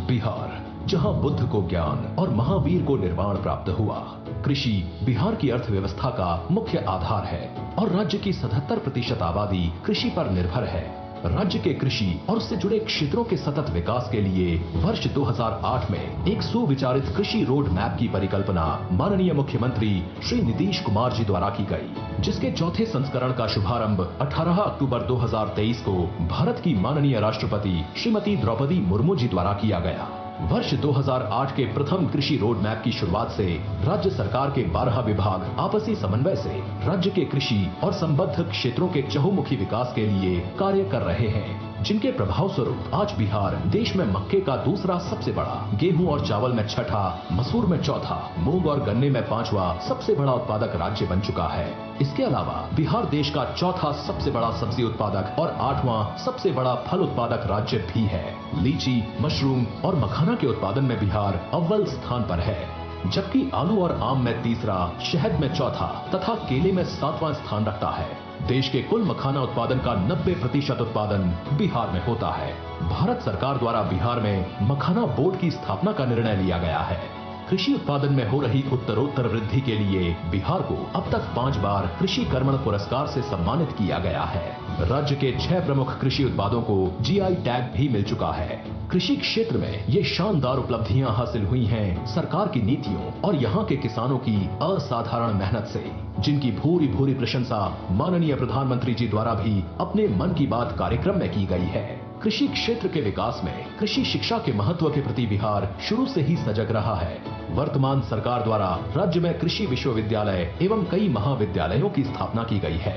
बिहार, जहां बुद्ध को ज्ञान और महावीर को निर्वाण प्राप्त हुआ, कृषि बिहार की अर्थव्यवस्था का मुख्य आधार है और राज्य की 77% आबादी कृषि पर निर्भर है। राज्य के कृषि और उससे जुड़े क्षेत्रों के सतत विकास के लिए वर्ष 2008 में एक सुविचारित कृषि रोड मैप की परिकल्पना माननीय मुख्यमंत्री श्री नीतीश कुमार जी द्वारा की गई, जिसके चौथे संस्करण का शुभारंभ 18 अक्टूबर 2023 को भारत की माननीय राष्ट्रपति श्रीमती द्रौपदी मुर्मू जी द्वारा किया गया। वर्ष 2008 के प्रथम कृषि रोड मैप की शुरुआत से राज्य सरकार के 12 विभाग आपसी समन्वय से राज्य के कृषि और संबद्ध क्षेत्रों के चहुमुखी विकास के लिए कार्य कर रहे हैं, जिनके प्रभाव स्वरूप आज बिहार देश में मक्के का दूसरा सबसे बड़ा, गेहूं और चावल में छठा, मसूर में चौथा, मूंग और गन्ने में पांचवा सबसे बड़ा उत्पादक राज्य बन चुका है। इसके अलावा बिहार देश का चौथा सबसे बड़ा सब्जी उत्पादक और 8वां सबसे बड़ा फल उत्पादक राज्य भी है। लीची, मशरूम और मखाना के उत्पादन में बिहार अव्वल स्थान पर है, जबकि आलू और आम में तीसरा, शहद में चौथा तथा केले में 7वां स्थान रखता है। देश के कुल मखाना उत्पादन का 90% उत्पादन बिहार में होता है। भारत सरकार द्वारा बिहार में मखाना बोर्ड की स्थापना का निर्णय लिया गया है। कृषि उत्पादन में हो रही उत्तरोत्तर वृद्धि के लिए बिहार को अब तक 5 बार कृषि कर्मण पुरस्कार से सम्मानित किया गया है। राज्य के 6 प्रमुख कृषि उत्पादों को जीआई टैग भी मिल चुका है। कृषि क्षेत्र में ये शानदार उपलब्धियां हासिल हुई हैं सरकार की नीतियों और यहाँ के किसानों की असाधारण मेहनत से, जिनकी भूरी भूरी प्रशंसा माननीय प्रधानमंत्री जी द्वारा भी अपने मन की बात कार्यक्रम में की गई है। कृषि क्षेत्र के विकास में कृषि शिक्षा के महत्व के प्रति बिहार शुरू से ही सजग रहा है। वर्तमान सरकार द्वारा राज्य में कृषि विश्वविद्यालय एवं कई महाविद्यालयों की स्थापना की गई है।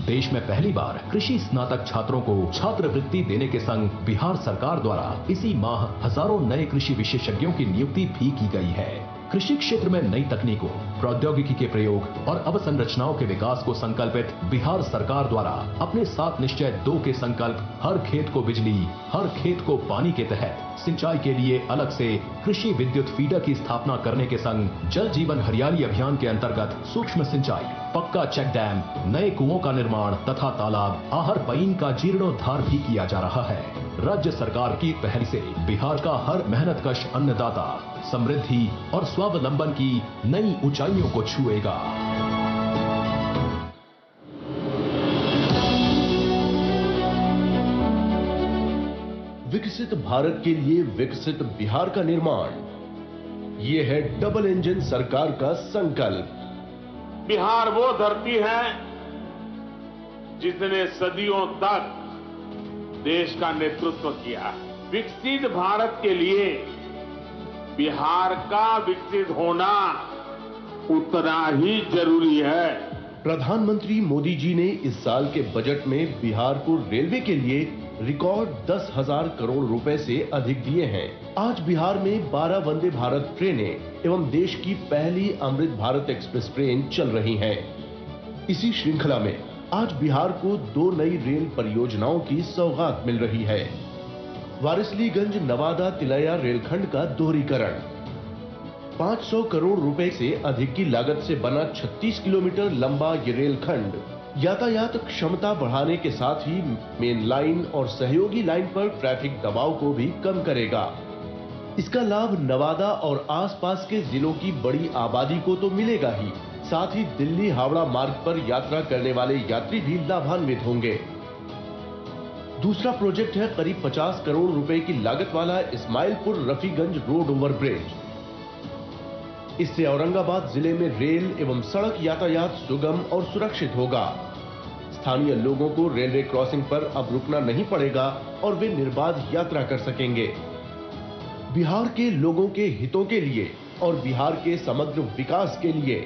देश में पहली बार कृषि स्नातक छात्रों को छात्रवृत्ति देने के संग बिहार सरकार द्वारा इसी माह हजारों नए कृषि विशेषज्ञों की नियुक्ति भी की गई है। कृषि क्षेत्र में नई तकनीकों, प्रौद्योगिकी के प्रयोग और अवसंरचनाओं के विकास को संकल्पित बिहार सरकार द्वारा अपने 7 निश्चय 2 के संकल्प हर खेत को बिजली, हर खेत को पानी के तहत सिंचाई के लिए अलग से कृषि विद्युत फीडर की स्थापना करने के संग जल जीवन हरियाली अभियान के अंतर्गत सूक्ष्म सिंचाई, पक्का चेक डैम, नए कुओं का निर्माण तथा तालाब, आहर पईन का जीर्णोद्धार भी किया जा रहा है। राज्य सरकार की पहल से बिहार का हर मेहनतकश अन्नदाता समृद्धि और स्वावलंबन की नई ऊंचाइयों को छुएगा। विकसित भारत के लिए विकसित बिहार का निर्माण, ये है डबल इंजन सरकार का संकल्प। बिहार वो धरती है जिसने सदियों तक देश का नेतृत्व किया है। विकसित भारत के लिए बिहार का विकसित होना उतना ही जरूरी है। प्रधानमंत्री मोदी जी ने इस साल के बजट में बिहार को रेलवे के लिए रिकॉर्ड 10,000 करोड़ रुपए से अधिक दिए हैं। आज बिहार में 12 वंदे भारत ट्रेनें एवं देश की पहली अमृत भारत एक्सप्रेस ट्रेन चल रही हैं। इसी श्रृंखला में आज बिहार को 2 नई रेल परियोजनाओं की सौगात मिल रही है। वारिसलीगंज नवादा तिलैया रेलखंड का दोहरीकरण, 500 करोड़ रुपए से अधिक की लागत से बना 36 किलोमीटर लंबा ये रेलखंड यातायात क्षमता बढ़ाने के साथ ही मेन लाइन और सहयोगी लाइन पर ट्रैफिक दबाव को भी कम करेगा। इसका लाभ नवादा और आसपास के जिलों की बड़ी आबादी को तो मिलेगा ही, साथ ही दिल्ली हावड़ा मार्ग पर यात्रा करने वाले यात्री भी लाभान्वित होंगे। दूसरा प्रोजेक्ट है करीब 50 करोड़ रुपए की लागत वाला Ismailpur Rafiganj road over bridge. इससे औरंगाबाद जिले में रेल एवं सड़क यातायात सुगम और सुरक्षित होगा। स्थानीय लोगों को रेलवे क्रॉसिंग पर अब रुकना नहीं पड़ेगा और वे निर्बाध यात्रा कर सकेंगे। बिहार के लोगों के हितों के लिए और बिहार के समग्र विकास के लिए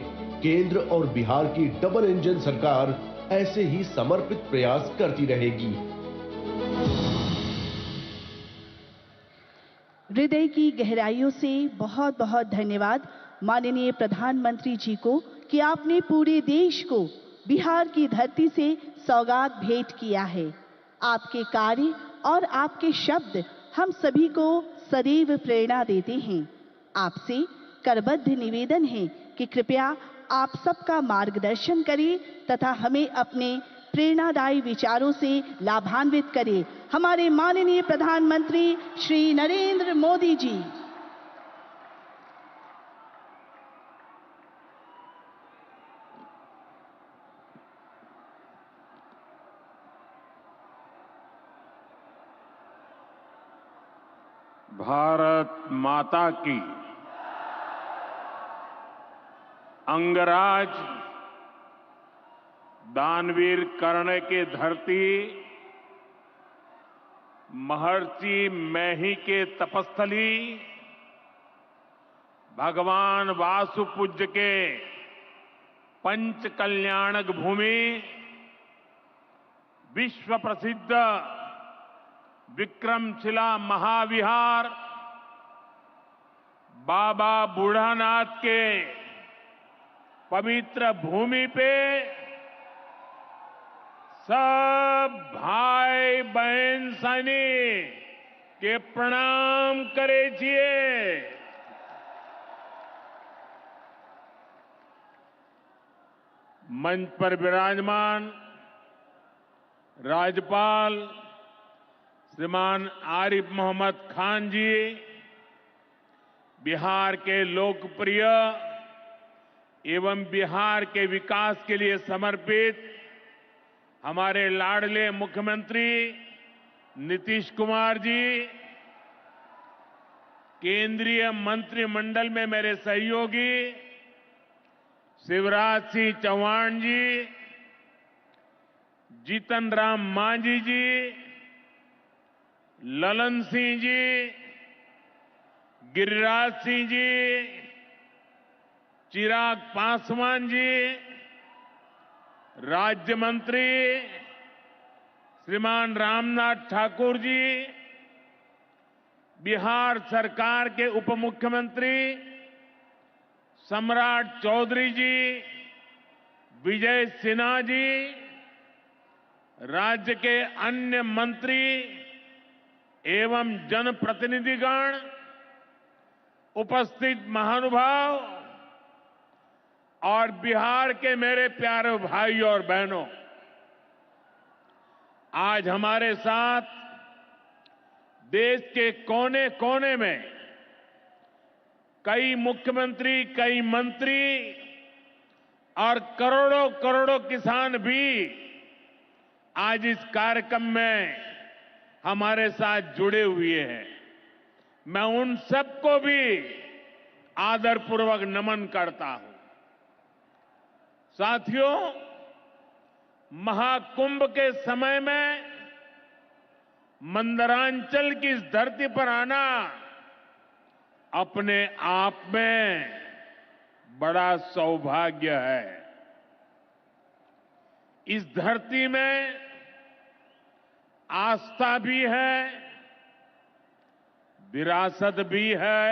केंद्र और बिहार की डबल इंजन सरकार ऐसे ही समर्पित प्रयास करती रहेगी। हृदय की गहराइयों से बहुत बहुत धन्यवाद माननीय प्रधानमंत्री जी को कि आपने पूरे देश को बिहार की धरती से सौगात भेंट किया है। आपके कार्य और आपके शब्द हम सभी को सदैव प्रेरणा देते हैं। आपसे करबद्ध निवेदन है कि कृपया आप सबका मार्गदर्शन करें तथा हमें अपने प्रेरणादायी विचारों से लाभान्वित करें। हमारे माननीय प्रधानमंत्री श्री नरेंद्र मोदी जी। भारत माता की। अंगराज दानवीर कर्ण के धरती, महर्षि मैही के तपस्थली, भगवान वासुपूज्य के पंच कल्याणक भूमि, विश्व प्रसिद्ध विक्रमशिला महाविहार, बाबा बूढ़ानाथ के पवित्र भूमि पे सब भाई बहन सैनिक के प्रणाम करे छिए। मंच पर विराजमान राज्यपाल श्रीमान आरिफ मोहम्मद खान जी, बिहार के लोकप्रिय एवं बिहार के विकास के लिए समर्पित हमारे लाडले मुख्यमंत्री नीतीश कुमार जी, केंद्रीय मंत्रिमंडल में मेरे सहयोगी शिवराज सिंह चौहान जी, जीतन राम मांझी जी, ललन सिंह जी, गिरिराज सिंह जी, चिराग पासवान जी, राज्य मंत्री श्रीमान रामनाथ ठाकुर जी, बिहार सरकार के उप मुख्यमंत्री सम्राट चौधरी जी, विजय सिन्हा जी, राज्य के अन्य मंत्री एवं जनप्रतिनिधिगण, उपस्थित महानुभाव और बिहार के मेरे प्यारे भाइयों और बहनों, आज हमारे साथ देश के कोने कोने में कई मुख्यमंत्री, कई मंत्री और करोड़ों करोड़ों किसान भी आज इस कार्यक्रम में हमारे साथ जुड़े हुए हैं। मैं उन सबको भी आदरपूर्वक नमन करता हूं। साथियों, महाकुंभ के समय में मंदरांचल की इस धरती पर आना अपने आप में बड़ा सौभाग्य है। इस धरती में आस्था भी है, विरासत भी है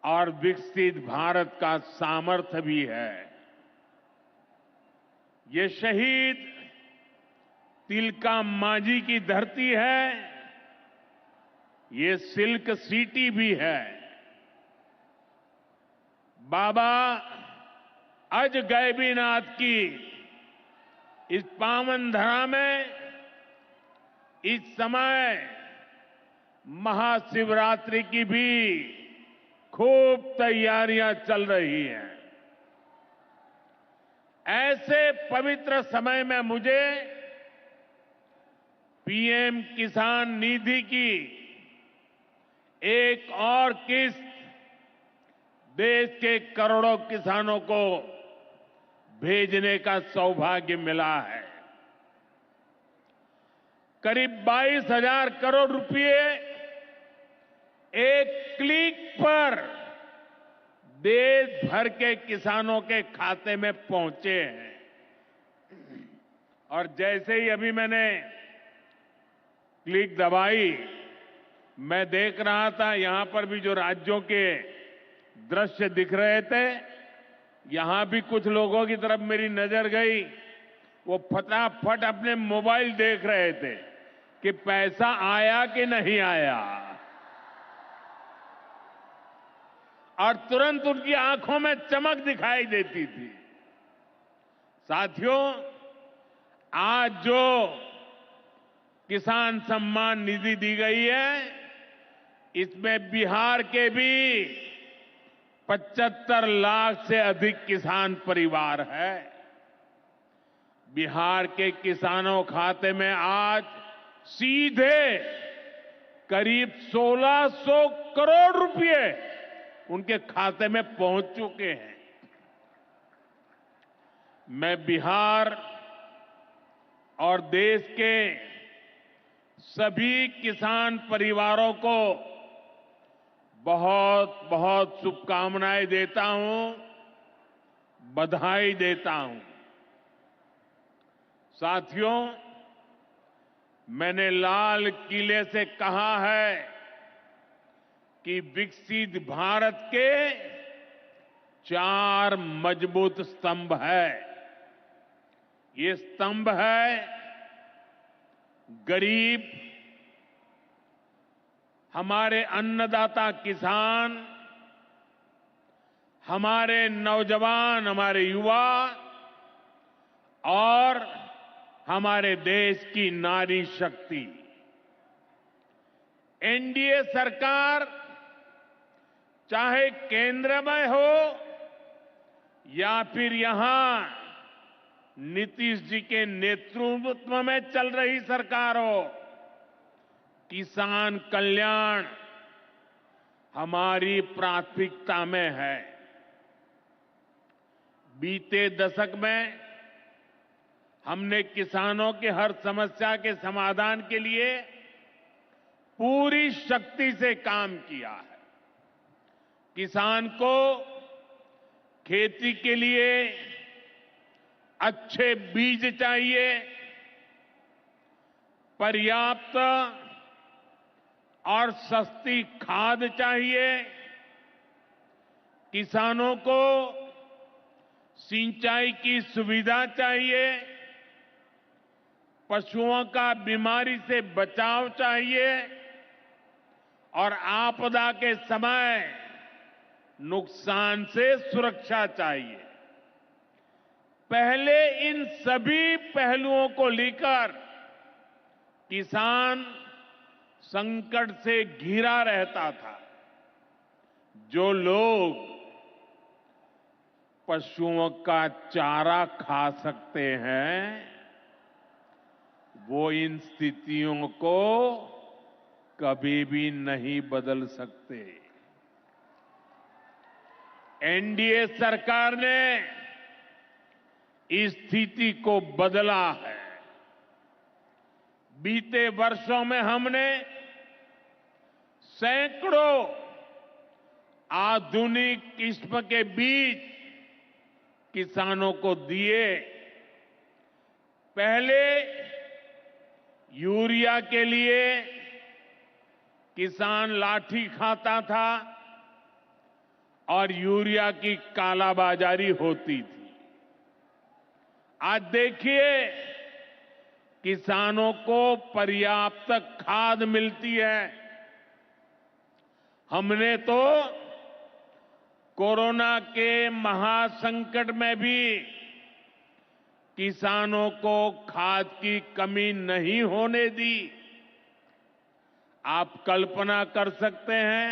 और विकसित भारत का सामर्थ्य भी है। ये शहीद तिलका मांझी की धरती है, ये सिल्क सिटी भी है। बाबा अजगैबीनाथ की इस पावन धरा में इस समय महाशिवरात्रि की भी खूब तैयारियां चल रही हैं। ऐसे पवित्र समय में मुझे पीएम किसान निधि की एक और किस्त देश के करोड़ों किसानों को भेजने का सौभाग्य मिला है। करीब 22,000 करोड़ रुपए एक क्लिक पर देश भर के किसानों के खाते में पहुंचे हैं। और जैसे ही अभी मैंने क्लिक दबाई, मैं देख रहा था यहां पर भी जो राज्यों के दृश्य दिख रहे थे, यहां भी कुछ लोगों की तरफ मेरी नजर गई। वो फटाफट अपने मोबाइल देख रहे थे कि पैसा आया कि नहीं आया, और तुरंत उनकी आंखों में चमक दिखाई देती थी। साथियों, आज जो किसान सम्मान निधि दी गई है, इसमें बिहार के भी 75 लाख से अधिक किसान परिवार है। बिहार के किसानों खाते में आज सीधे करीब 1600 करोड़ रुपए उनके खाते में पहुंच चुके हैं। मैं बिहार और देश के सभी किसान परिवारों को बहुत बहुत शुभकामनाएं देता हूं, बधाई देता हूं। साथियों, मैंने लाल किले से कहा है कि विकसित भारत के 4 मजबूत स्तंभ है। ये स्तंभ है गरीब, हमारे अन्नदाता किसान, हमारे नौजवान, हमारे युवा और हमारे देश की नारी शक्ति। एनडीए सरकार चाहे केंद्र में हो या फिर यहां नीतीश जी के नेतृत्व में चल रही सरकार हो, किसान कल्याण हमारी प्राथमिकता में है। बीते दशक में हमने किसानों की हर समस्या के समाधान के लिए पूरी शक्ति से काम किया है। किसान को खेती के लिए अच्छे बीज चाहिए, पर्याप्त और सस्ती खाद चाहिए, किसानों को सिंचाई की सुविधा चाहिए, पशुओं का बीमारी से बचाव चाहिए और आपदा के समय नुकसान से सुरक्षा चाहिए। पहले इन सभी पहलुओं को लेकर किसान संकट से घिरा रहता था। जो लोग पशुओं का चारा खा सकते हैं, वो इन स्थितियों को कभी भी नहीं बदल सकते। एनडीए सरकार ने इस स्थिति को बदला है। बीते वर्षों में हमने सैकड़ों आधुनिक किस्म के बीज किसानों को दिए। पहले यूरिया के लिए किसान लाठी खाता था और यूरिया की कालाबाजारी होती थी। आज देखिए, किसानों को पर्याप्त खाद मिलती है। हमने तो कोरोना के महासंकट में भी किसानों को खाद की कमी नहीं होने दी। आप कल्पना कर सकते हैं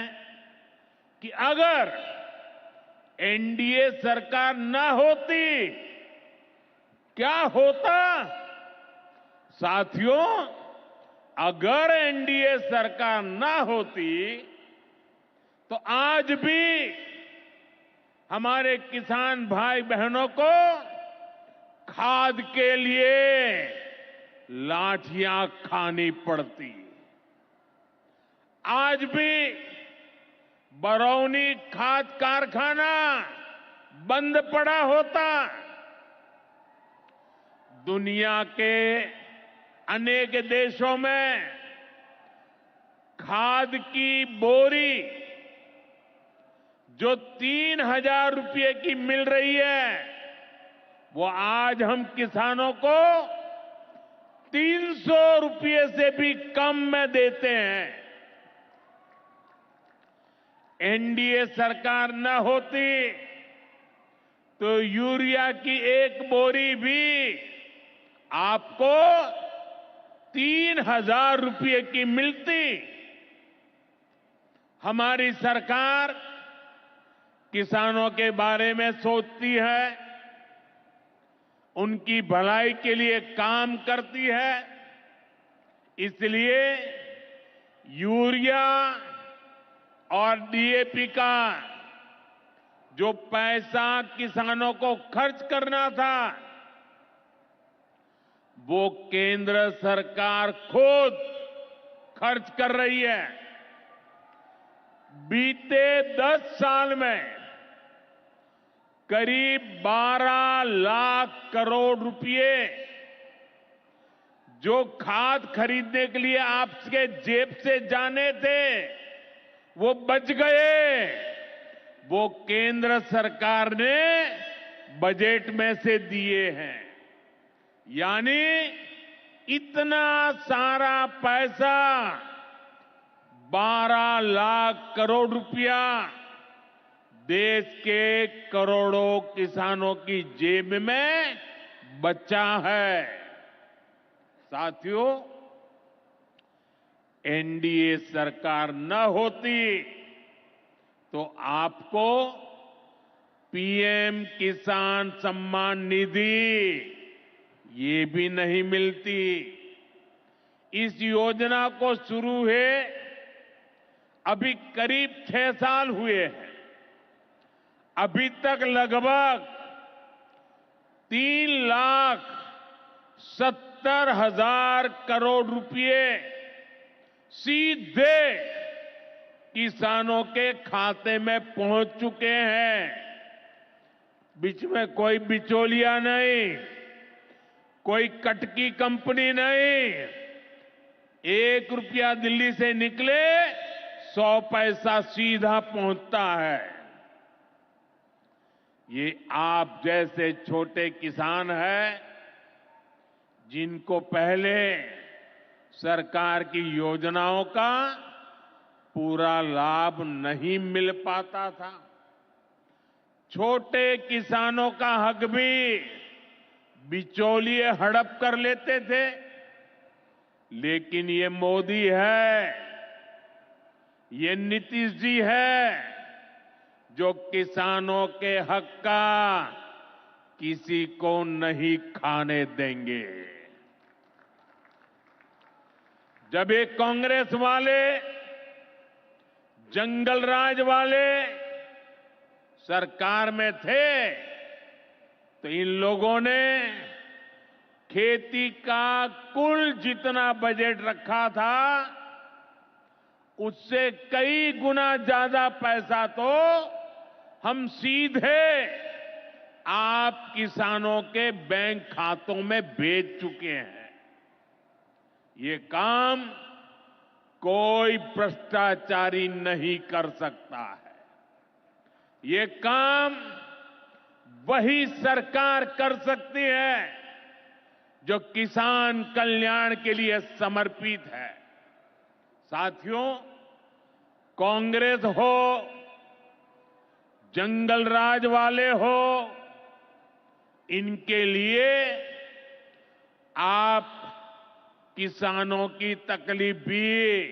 कि अगर एनडीए सरकार न होती, क्या होता? साथियों, अगर एनडीए सरकार न होती तो आज भी हमारे किसान भाई बहनों को खाद के लिए लाठियां खानी पड़ती। आज भी बरौनी खाद कारखाना बंद पड़ा होता। दुनिया के अनेक देशों में खाद की बोरी जो 3,000 रुपये की मिल रही है, वो आज हम किसानों को 300 रुपये से भी कम में देते हैं। एनडीए सरकार न होती तो यूरिया की एक बोरी भी आपको 3,000 रुपये की मिलती। हमारी सरकार किसानों के बारे में सोचती है, उनकी भलाई के लिए काम करती है। इसलिए यूरिया और डीएपी का जो पैसा किसानों को खर्च करना था, वो केंद्र सरकार खुद खर्च कर रही है। बीते 10 साल में करीब 12 लाख करोड़ रुपए जो खाद खरीदने के लिए आपके जेब से जाने थे, वो बच गए। वो केंद्र सरकार ने बजट में से दिए हैं। यानी इतना सारा पैसा, 12 लाख करोड़ रुपया देश के करोड़ों किसानों की जेब में बचा है। साथियों, एनडीए सरकार न होती तो आपको पीएम किसान सम्मान निधि ये भी नहीं मिलती। इस योजना को शुरू हुए अभी करीब 6 साल हुए हैं। अभी तक लगभग 3,70,000 करोड़ रुपए सीधे किसानों के खाते में पहुंच चुके हैं। बीच में कोई बिचौलिया नहीं, कोई कटकी कंपनी नहीं। 1 रुपया दिल्ली से निकले 100 पैसा सीधा पहुंचता है। ये आप जैसे छोटे किसान हैं जिनको पहले सरकार की योजनाओं का पूरा लाभ नहीं मिल पाता था। छोटे किसानों का हक भी बिचौलिए हड़प कर लेते थे। लेकिन ये मोदी है, ये नीतीश जी है जो किसानों के हक का किसी को नहीं खाने देंगे। जब ये कांग्रेस वाले, जंगल राज वाले सरकार में थे तो इन लोगों ने खेती का कुल जितना बजट रखा था उससे कई गुना ज्यादा पैसा तो हम सीधे आप किसानों के बैंक खातों में भेज चुके हैं। ये काम कोई भ्रष्टाचारी नहीं कर सकता है। ये काम वही सरकार कर सकती है जो किसान कल्याण के लिए समर्पित है। साथियों, कांग्रेस हो, जंगल राज वाले हो, इनके लिए आप किसानों की तकलीफ भी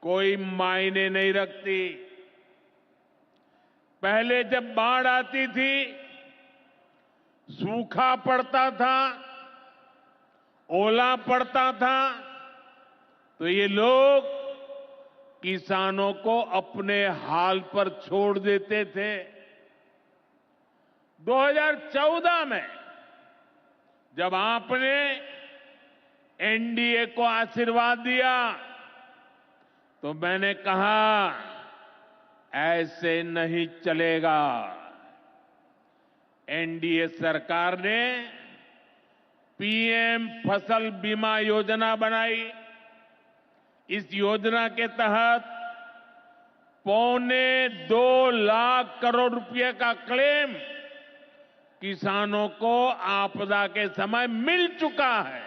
कोई मायने नहीं रखती। पहले जब बाढ़ आती थी, सूखा पड़ता था, ओला पड़ता था, तो ये लोग किसानों को अपने हाल पर छोड़ देते थे। 2014 में जब आपने एनडीए को आशीर्वाद दिया तो मैंने कहा ऐसे नहीं चलेगा। एनडीए सरकार ने पीएम फसल बीमा योजना बनाई। इस योजना के तहत 2.25 लाख करोड़ रुपए का क्लेम किसानों को आपदा के समय मिल चुका है।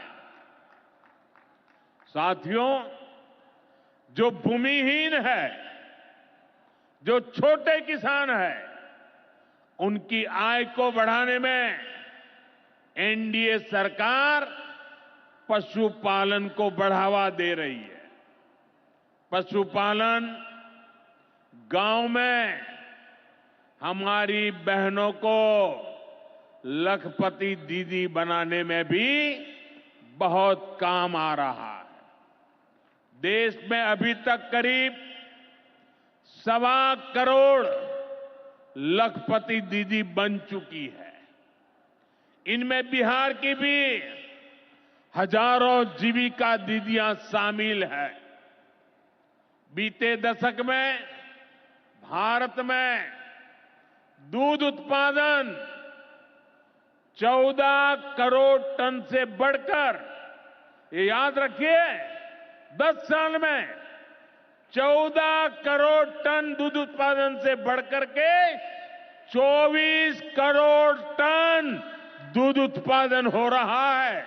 साथियों, जो भूमिहीन है, जो छोटे किसान है, उनकी आय को बढ़ाने में एनडीए सरकार पशुपालन को बढ़ावा दे रही है। पशुपालन गांव में हमारी बहनों को लखपति दीदी बनाने में भी बहुत काम आ रहा है। देश में अभी तक करीब 1.25 करोड़ लखपति दीदी बन चुकी है। इनमें बिहार की भी हजारों जीविका दीदियां शामिल है। बीते दशक में भारत में दूध उत्पादन 14 करोड़ टन से बढ़कर, ये याद रखिए, 10 साल में 14 करोड़ टन दूध उत्पादन से बढ़कर के 24 करोड़ टन दूध उत्पादन हो रहा है।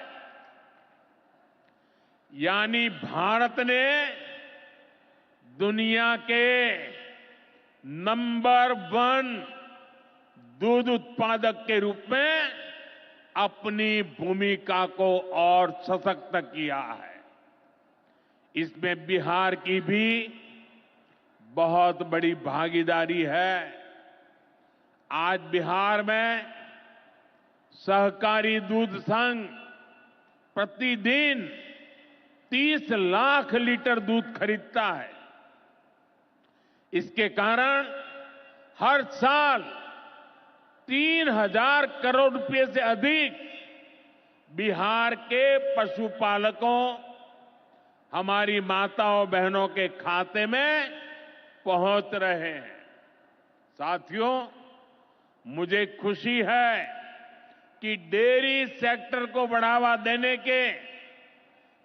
यानी भारत ने दुनिया के नंबर 1 दूध उत्पादक के रूप में अपनी भूमिका को और सशक्त किया है। इसमें बिहार की भी बहुत बड़ी भागीदारी है। आज बिहार में सहकारी दूध संघ प्रतिदिन 30 लाख लीटर दूध खरीदता है। इसके कारण हर साल 3,000 करोड़ रुपए से अधिक बिहार के पशुपालकों, हमारी माताओं बहनों के खाते में पहुंच रहे हैं। साथियों, मुझे खुशी है कि डेयरी सेक्टर को बढ़ावा देने के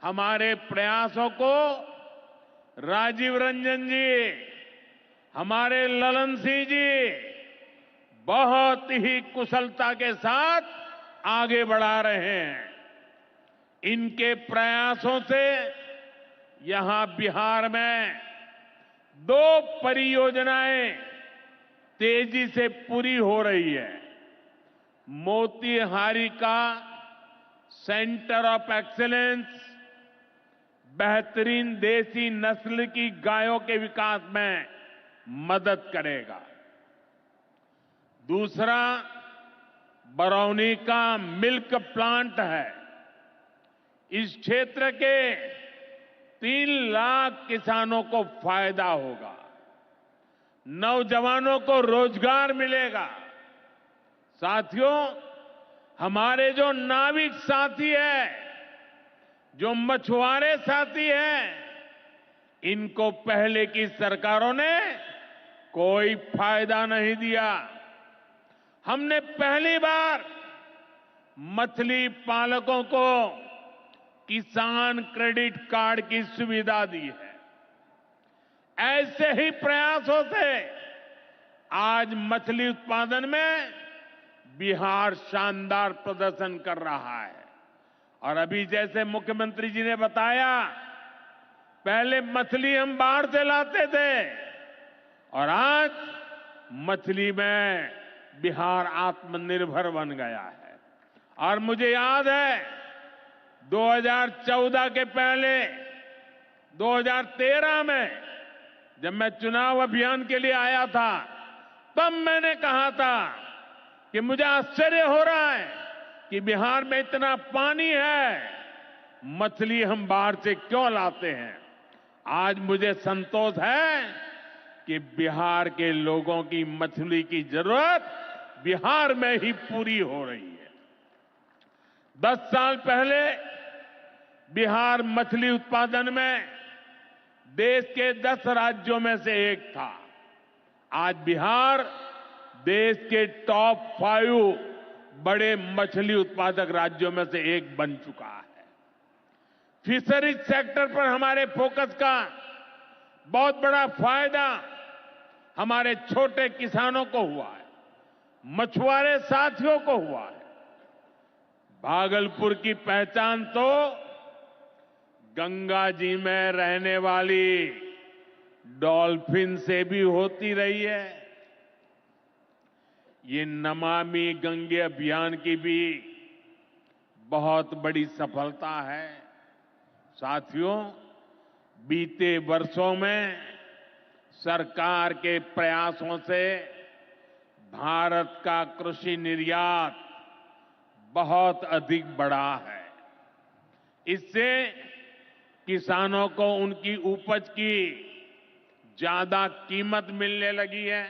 हमारे प्रयासों को राजीव रंजन जी, हमारे ललन सिंह जी बहुत ही कुशलता के साथ आगे बढ़ा रहे हैं। इनके प्रयासों से यहां बिहार में 2 परियोजनाएं तेजी से पूरी हो रही है। मोतीहारी का सेंटर ऑफ एक्सीलेंस बेहतरीन देसी नस्ल की गायों के विकास में मदद करेगा। दूसरा बरौनी का मिल्क प्लांट है। इस क्षेत्र के 3 लाख किसानों को फायदा होगा, नौजवानों को रोजगार मिलेगा। साथियों, हमारे जो नाविक साथी हैं, जो मछुआरे साथी हैं, इनको पहले की सरकारों ने कोई फायदा नहीं दिया। हमने पहली बार मछली पालकों को किसान क्रेडिट कार्ड की सुविधा दी है। ऐसे ही प्रयासों से आज मछली उत्पादन में बिहार शानदार प्रदर्शन कर रहा है। और अभी जैसे मुख्यमंत्री जी ने बताया, पहले मछली हम बाहर से लाते थे और आज मछली में बिहार आत्मनिर्भर बन गया है। और मुझे याद है 2014 के पहले 2013 में जब मैं चुनाव अभियान के लिए आया था, तब मैंने कहा था कि मुझे आश्चर्य हो रहा है कि बिहार में इतना पानी है, मछली हम बाहर से क्यों लाते हैं। आज मुझे संतोष है कि बिहार के लोगों की मछली की जरूरत बिहार में ही पूरी हो रही है। 10 साल पहले बिहार मछली उत्पादन में देश के 10 राज्यों में से एक था। आज बिहार देश के टॉप 5 बड़े मछली उत्पादक राज्यों में से एक बन चुका है। फिशरीज सेक्टर पर हमारे फोकस का बहुत बड़ा फायदा हमारे छोटे किसानों को हुआ है, मछुआरे साथियों को हुआ है। भागलपुर की पहचान तो गंगा जी में रहने वाली डॉल्फिन से भी होती रही है। ये नमामि गंगे अभियान की भी बहुत बड़ी सफलता है। साथियों, बीते वर्षों में सरकार के प्रयासों से भारत का कृषि निर्यात बहुत अधिक बढ़ा है। इससे किसानों को उनकी उपज की ज्यादा कीमत मिलने लगी है।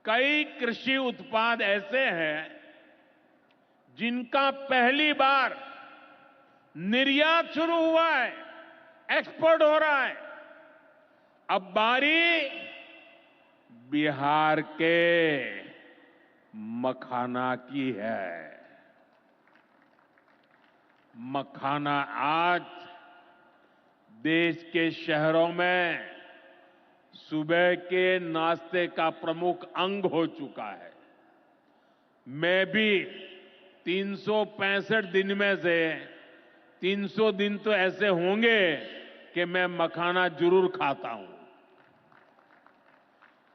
कई कृषि उत्पाद ऐसे हैं जिनका पहली बार निर्यात शुरू हुआ है, एक्सपोर्ट हो रहा है। अब बारी बिहार के मखाना की है। मखाना आज देश के शहरों में सुबह के नाश्ते का प्रमुख अंग हो चुका है। मैं भी 365 दिन में से 300 दिन तो ऐसे होंगे कि मैं मखाना जरूर खाता हूं।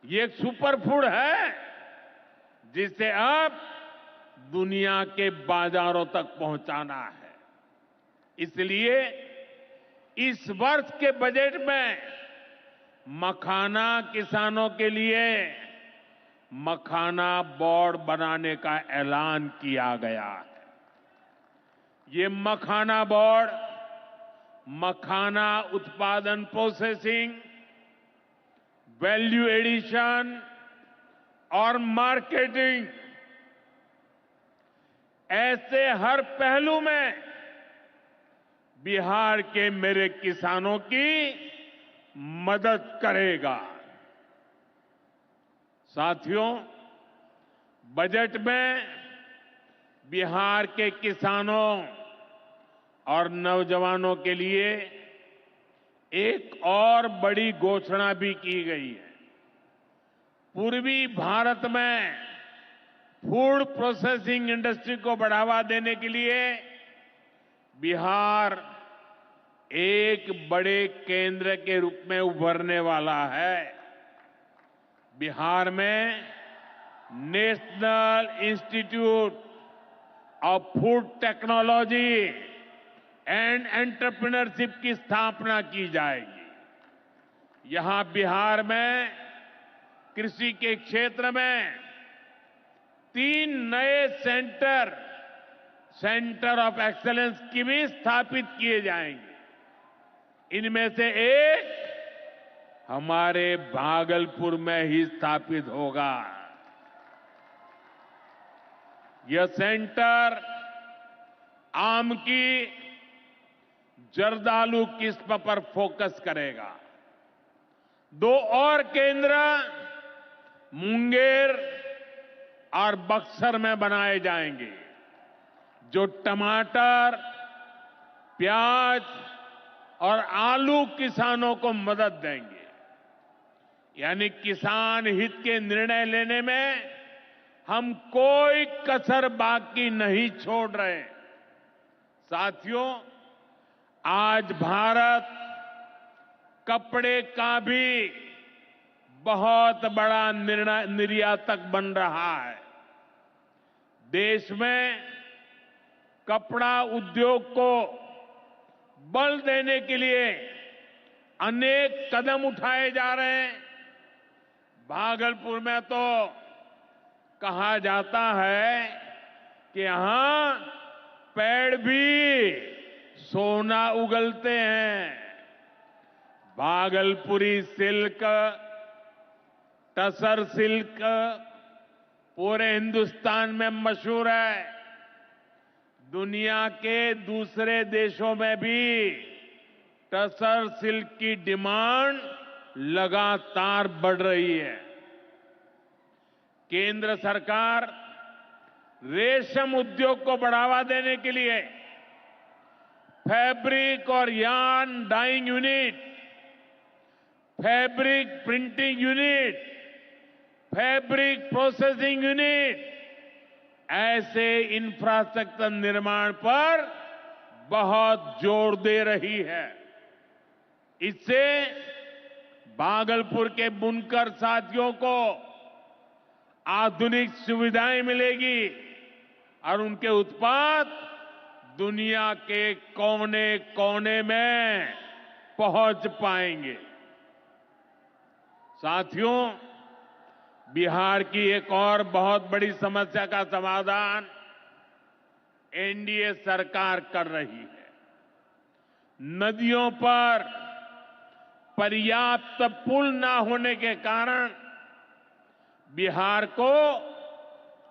ये एक सुपर फूड है जिसे अब दुनिया के बाजारों तक पहुंचाना है। इसलिए इस वर्ष के बजट में मखाना किसानों के लिए मखाना बोर्ड बनाने का ऐलान किया गया है। ये मखाना बोर्ड मखाना उत्पादन, प्रोसेसिंग, वैल्यू एडिशन और मार्केटिंग ऐसे हर पहलू में बिहार के मेरे किसानों की मदद करेगा। साथियों, बजट में बिहार के किसानों और नौजवानों के लिए एक और बड़ी घोषणा भी की गई है। पूर्वी भारत में फूड प्रोसेसिंग इंडस्ट्री को बढ़ावा देने के लिए बिहार एक बड़े केंद्र के रूप में उभरने वाला है। बिहार में national institute of food technology and entrepreneurship की स्थापना की जाएगी। यहां बिहार में कृषि के क्षेत्र में 3 नए सेंटर ऑफ एक्सेलेंस की भी स्थापित किए जाएंगे। इनमें से एक हमारे भागलपुर में ही स्थापित होगा। यह सेंटर आम की जर्दालू किस्म पर फोकस करेगा। 2 और केंद्र मुंगेर और बक्सर में बनाए जाएंगे, जो टमाटर, प्याज और आलू किसानों को मदद देंगे। यानी किसान हित के निर्णय लेने में हम कोई कसर बाकी नहीं छोड़ रहे। साथियों, आज भारत कपड़े का भी बहुत बड़ा निर्यातक बन रहा है। देश में कपड़ा उद्योग को बल देने के लिए अनेक कदम उठाए जा रहे हैं। भागलपुर में तो कहा जाता है कि यहां पेड़ भी सोना उगलते हैं। भागलपुरी सिल्क, टसर सिल्क पूरे हिंदुस्तान में मशहूर है। दुनिया के दूसरे देशों में भी टसर सिल्क की डिमांड लगातार बढ़ रही है। केंद्र सरकार रेशम उद्योग को बढ़ावा देने के लिए फैब्रिक और yarn dyeing unit, fabric printing unit, fabric processing unit ऐसे इंफ्रास्ट्रक्चर निर्माण पर बहुत जोर दे रही है। इससे भागलपुर के बुनकर साथियों को आधुनिक सुविधाएं मिलेगी और उनके उत्पाद दुनिया के कोने कोने में पहुंच पाएंगे। साथियों, बिहार की एक और बहुत बड़ी समस्या का समाधान एनडीए सरकार कर रही है। नदियों पर पर्याप्त पुल ना होने के कारण बिहार को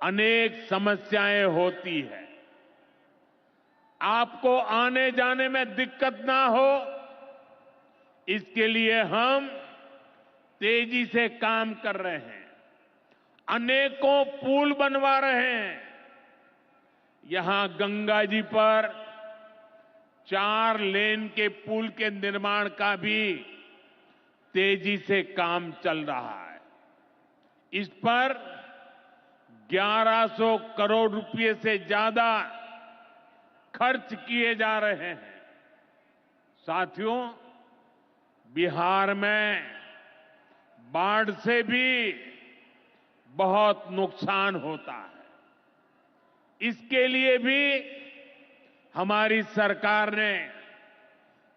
अनेक समस्याएं होती है। आपको आने जाने में दिक्कत ना हो, इसके लिए हम तेजी से काम कर रहे हैं। अनेकों पुल बनवा रहे हैं। यहां गंगा जी पर 4 लेन के पुल के निर्माण का भी तेजी से काम चल रहा है। इस पर 1100 करोड़ रुपए से ज्यादा खर्च किए जा रहे हैं। साथियों, बिहार में बाढ़ से भी बहुत नुकसान होता है। इसके लिए भी हमारी सरकार ने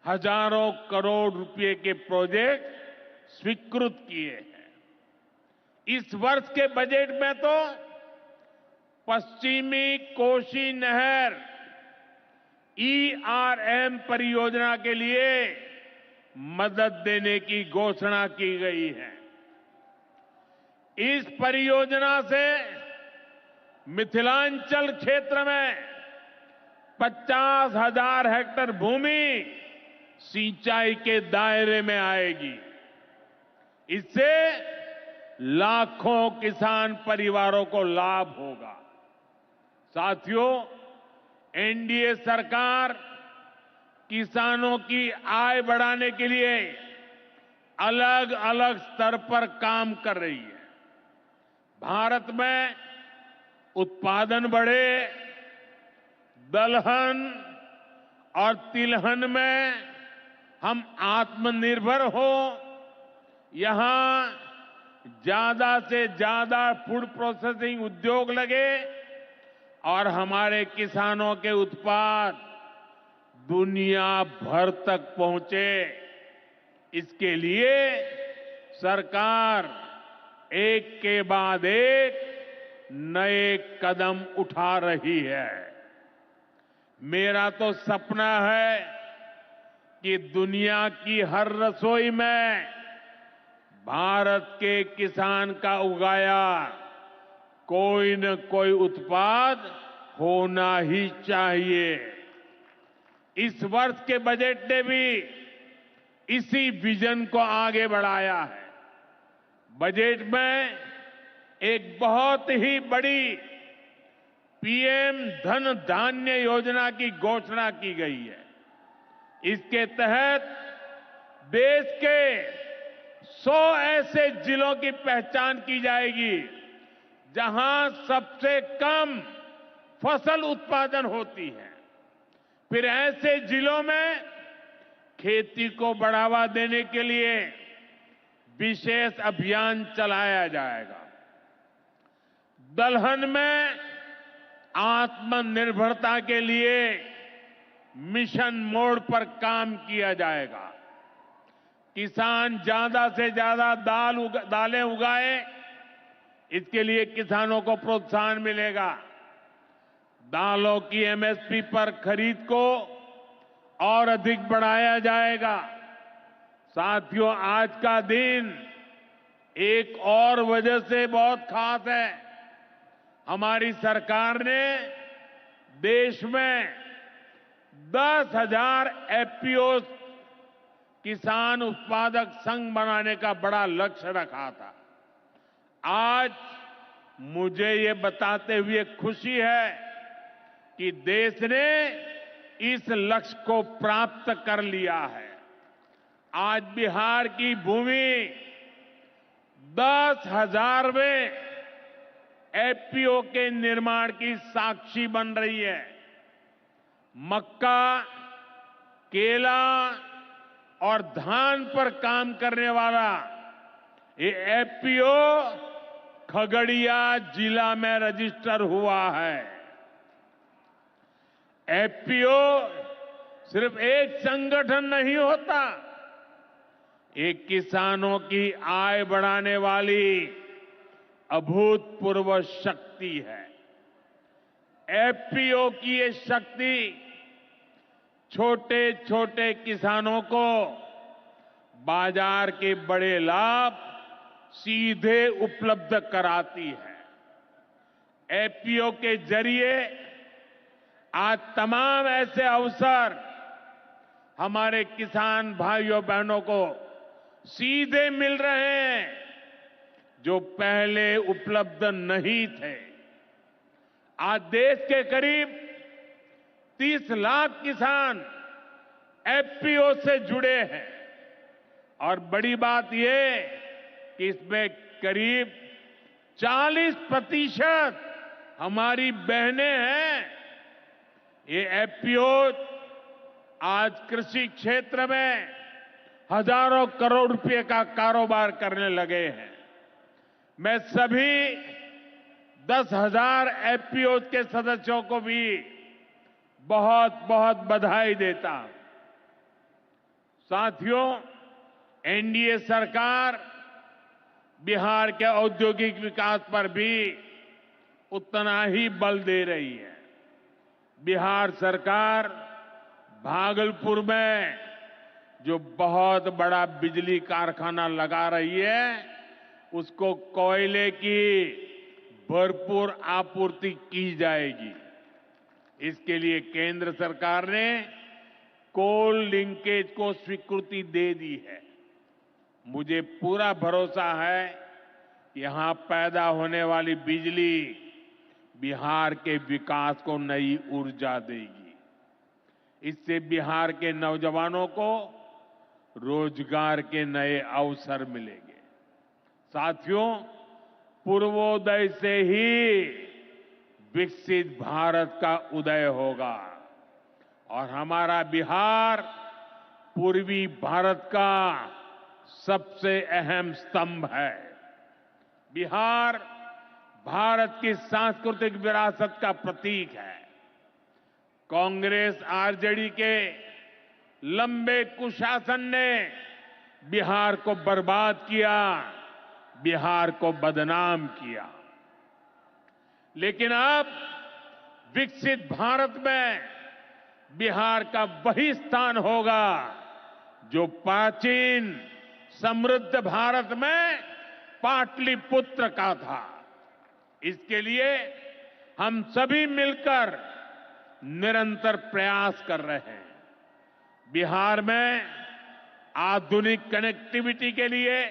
हजारों करोड़ रुपए के प्रोजेक्ट स्वीकृत किए हैं। इस वर्ष के बजट में तो पश्चिमी कोसी नहर ERM परियोजना के लिए मदद देने की घोषणा की गई है। इस परियोजना से मिथिलांचल क्षेत्र में 50,000 हेक्टेयर भूमि सिंचाई के दायरे में आएगी। इससे लाखों किसान परिवारों को लाभ होगा। साथियों, एनडीए सरकार किसानों की आय बढ़ाने के लिए अलग अलग स्तर पर काम कर रही है। भारत में उत्पादन बढ़े, दलहन और तिलहन में हम आत्मनिर्भर हो, यहां ज्यादा से ज्यादा फूड प्रोसेसिंग उद्योग लगे और हमारे किसानों के उत्पाद दुनिया भर तक पहुंचे। इसके लिए सरकार एक के बाद एक नए कदम उठा रही है। मेरा तो सपना है कि दुनिया की हर रसोई में भारत के किसान का उगाया कोई न कोई उत्पाद होना ही चाहिए। इस वर्ष के बजट ने भी इसी विजन को आगे बढ़ाया है। बजट में एक बहुत ही बड़ी पीएम धन धान्य योजना की घोषणा की गई है। इसके तहत देश के 100 ऐसे जिलों की पहचान की जाएगी जहां सबसे कम फसल उत्पादन होती है। फिर ऐसे जिलों में खेती को बढ़ावा देने के लिए विशेष अभियान चलाया जाएगा। दलहन में आत्मनिर्भरता के लिए मिशन मोड पर काम किया जाएगा। किसान ज्यादा से ज्यादा दालें उगाए, इसके लिए किसानों को प्रोत्साहन मिलेगा। दालों की एमएसपी पर खरीद को और अधिक बढ़ाया जाएगा। साथियों, आज का दिन एक और वजह से बहुत खास है। हमारी सरकार ने देश में 10,000 एफपीओ किसान उत्पादक संघ बनाने का बड़ा लक्ष्य रखा था। आज मुझे ये बताते हुए खुशी है कि देश ने इस लक्ष्य को प्राप्त कर लिया है। आज बिहार की भूमि 10,000वें एफपीओ के निर्माण की साक्षी बन रही है। मक्का, केला और धान पर काम करने वाला ये एफपीओ खगड़िया जिला में रजिस्टर हुआ है। एफपीओ सिर्फ एक संगठन नहीं होता, एक किसानों की आय बढ़ाने वाली अभूतपूर्व शक्ति है। एफपीओ की ये शक्ति छोटे छोटे किसानों को बाजार के बड़े लाभ सीधे उपलब्ध कराती है। एफपीओ के जरिए आज तमाम ऐसे अवसर हमारे किसान भाइयों बहनों को सीधे मिल रहे हैं जो पहले उपलब्ध नहीं थे। आज देश के करीब 30 लाख किसान एफपीओ से जुड़े हैं और बड़ी बात यह कि इसमें करीब 40% हमारी बहनें हैं। ये एफपीओ आज कृषि क्षेत्र में हजारों करोड़ रुपए का कारोबार करने लगे हैं। मैं सभी 10,000 एफपीओ के सदस्यों को भी बहुत बहुत बधाई देता हूं। साथियों, एनडीए सरकार बिहार के औद्योगिक विकास पर भी उतना ही बल दे रही है। बिहार सरकार भागलपुर में जो बहुत बड़ा बिजली कारखाना लगा रही है, उसको कोयले की भरपूर आपूर्ति की जाएगी। इसके लिए केंद्र सरकार ने कोल लिंकेज को स्वीकृति दे दी है। मुझे पूरा भरोसा है यहां पैदा होने वाली बिजली बिहार के विकास को नई ऊर्जा देगी। इससे बिहार के नौजवानों को रोजगार के नए अवसर मिलेंगे। साथियों, पूर्वोदय से ही विकसित भारत का उदय होगा और हमारा बिहार पूर्वी भारत का सबसे अहम स्तंभ है। बिहार भारत की सांस्कृतिक विरासत का प्रतीक है। कांग्रेस आरजेडी के लंबे कुशासन ने बिहार को बर्बाद किया, बिहार को बदनाम किया। लेकिन अब विकसित भारत में बिहार का वही स्थान होगा जो प्राचीन समृद्ध भारत में पाटलिपुत्र का था। इसके लिए हम सभी मिलकर निरंतर प्रयास कर रहे हैं। बिहार में आधुनिक कनेक्टिविटी के लिए,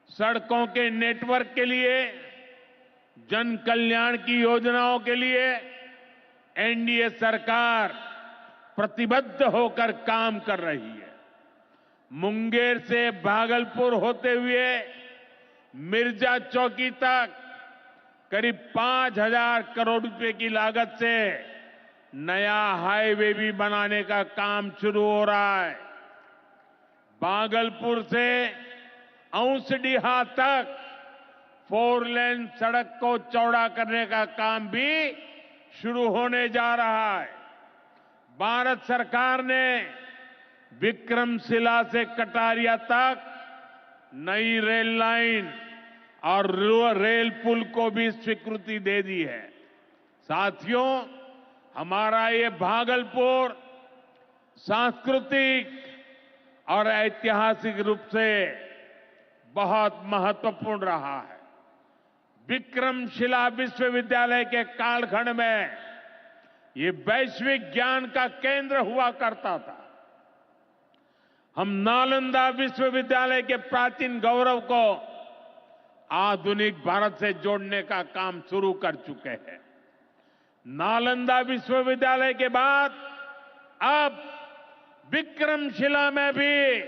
सड़कों के नेटवर्क के लिए, जन कल्याण की योजनाओं के लिए एनडीए सरकार प्रतिबद्ध होकर काम कर रही है। मुंगेर से भागलपुर होते हुए मिर्जा चौकी तक करीब 5,000 करोड़ रुपए की लागत से नया हाईवे भी बनाने का काम शुरू हो रहा है। भागलपुर से औंसडीहा तक 4 लेन सड़क को चौड़ा करने का काम भी शुरू होने जा रहा है। भारत सरकार ने विक्रमशिला से कटारिया तक नई रेल लाइन और रेल पुल को भी स्वीकृति दे दी है। साथियों, हमारा ये भागलपुर सांस्कृतिक और ऐतिहासिक रूप से बहुत महत्वपूर्ण रहा है। विक्रमशिला विश्वविद्यालय के कालखंड में ये वैश्विक ज्ञान का केंद्र हुआ करता था। हम नालंदा विश्वविद्यालय के प्राचीन गौरव को आधुनिक भारत से जोड़ने का काम शुरू कर चुके हैं। नालंदा विश्वविद्यालय के बाद अब विक्रमशिला में भी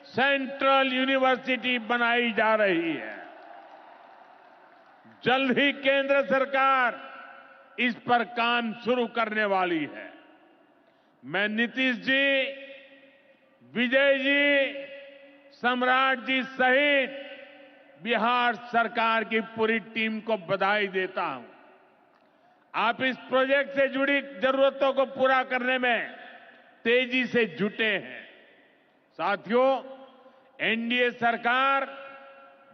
सेंट्रल यूनिवर्सिटी बनाई जा रही है। जल्द ही केंद्र सरकार इस पर काम शुरू करने वाली है। मैं नीतीश जी, विजय जी, सम्राट जी सहित बिहार सरकार की पूरी टीम को बधाई देता हूं। आप इस प्रोजेक्ट से जुड़ी जरूरतों को पूरा करने में तेजी से जुटे हैं। साथियों, एनडीए सरकार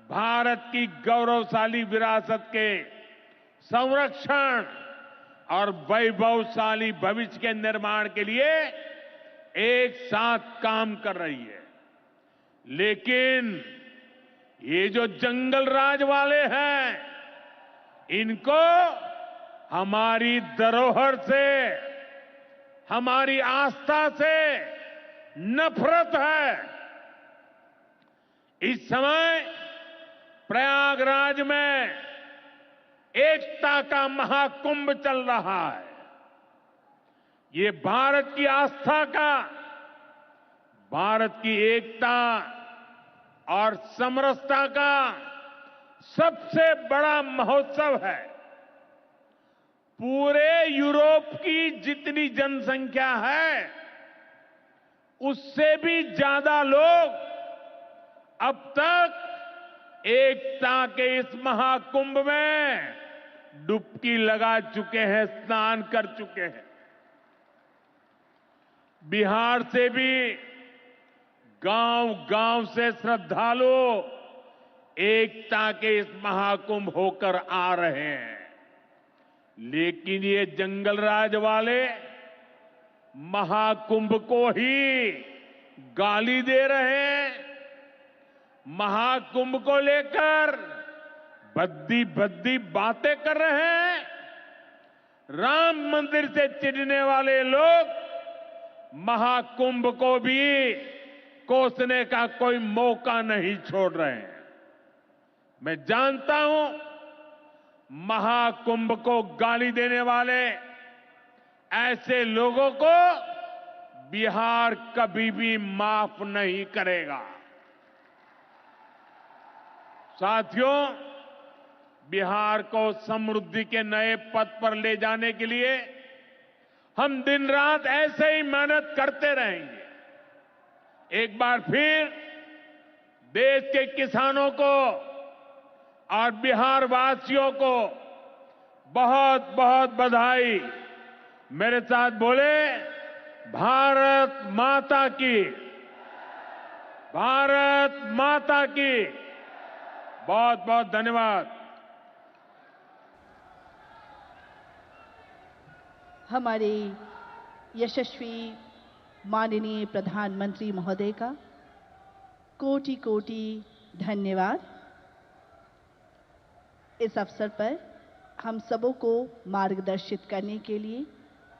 भारत की गौरवशाली विरासत के संरक्षण और वैभवशाली भविष्य के निर्माण के लिए एक साथ काम कर रही है। लेकिन ये जो जंगल राज वाले हैं, इनको हमारी धरोहर से, हमारी आस्था से नफरत है। इस समय प्रयागराज में एकता का महाकुंभ चल रहा है। ये भारत की आस्था का, भारत की एकता और समरसता का सबसे बड़ा महोत्सव है। पूरे यूरोप की जितनी जनसंख्या है, उससे भी ज्यादा लोग अब तक एकता के इस महाकुंभ में डुबकी लगा चुके हैं, स्नान कर चुके हैं। बिहार से भी गांव-गांव से श्रद्धालु एकता के इस महाकुंभ होकर आ रहे हैं। लेकिन ये जंगल राज वाले महाकुंभ को ही गाली दे रहे हैं। महाकुंभ को लेकर भद्दी भद्दी बातें कर रहे हैं। राम मंदिर से चिढ़ने वाले लोग महाकुंभ को भी कोसने का कोई मौका नहीं छोड़ रहे हैं। मैं जानता हूं, महाकुंभ को गाली देने वाले ऐसे लोगों को बिहार कभी भी माफ नहीं करेगा। साथियों, बिहार को समृद्धि के नए पथ पर ले जाने के लिए हम दिन रात ऐसे ही मेहनत करते रहेंगे। एक बार फिर देश के किसानों को और बिहार वासियों को बहुत बहुत बधाई। मेरे साथ बोले, भारत माता की, भारत माता की। बहुत बहुत धन्यवाद। हमारे यशस्वी माननीय प्रधानमंत्री महोदय का कोटि कोटि धन्यवाद। इस अवसर पर हम सबों को मार्गदर्शित करने के लिए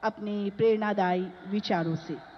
अपने प्रेरणादायी विचारों से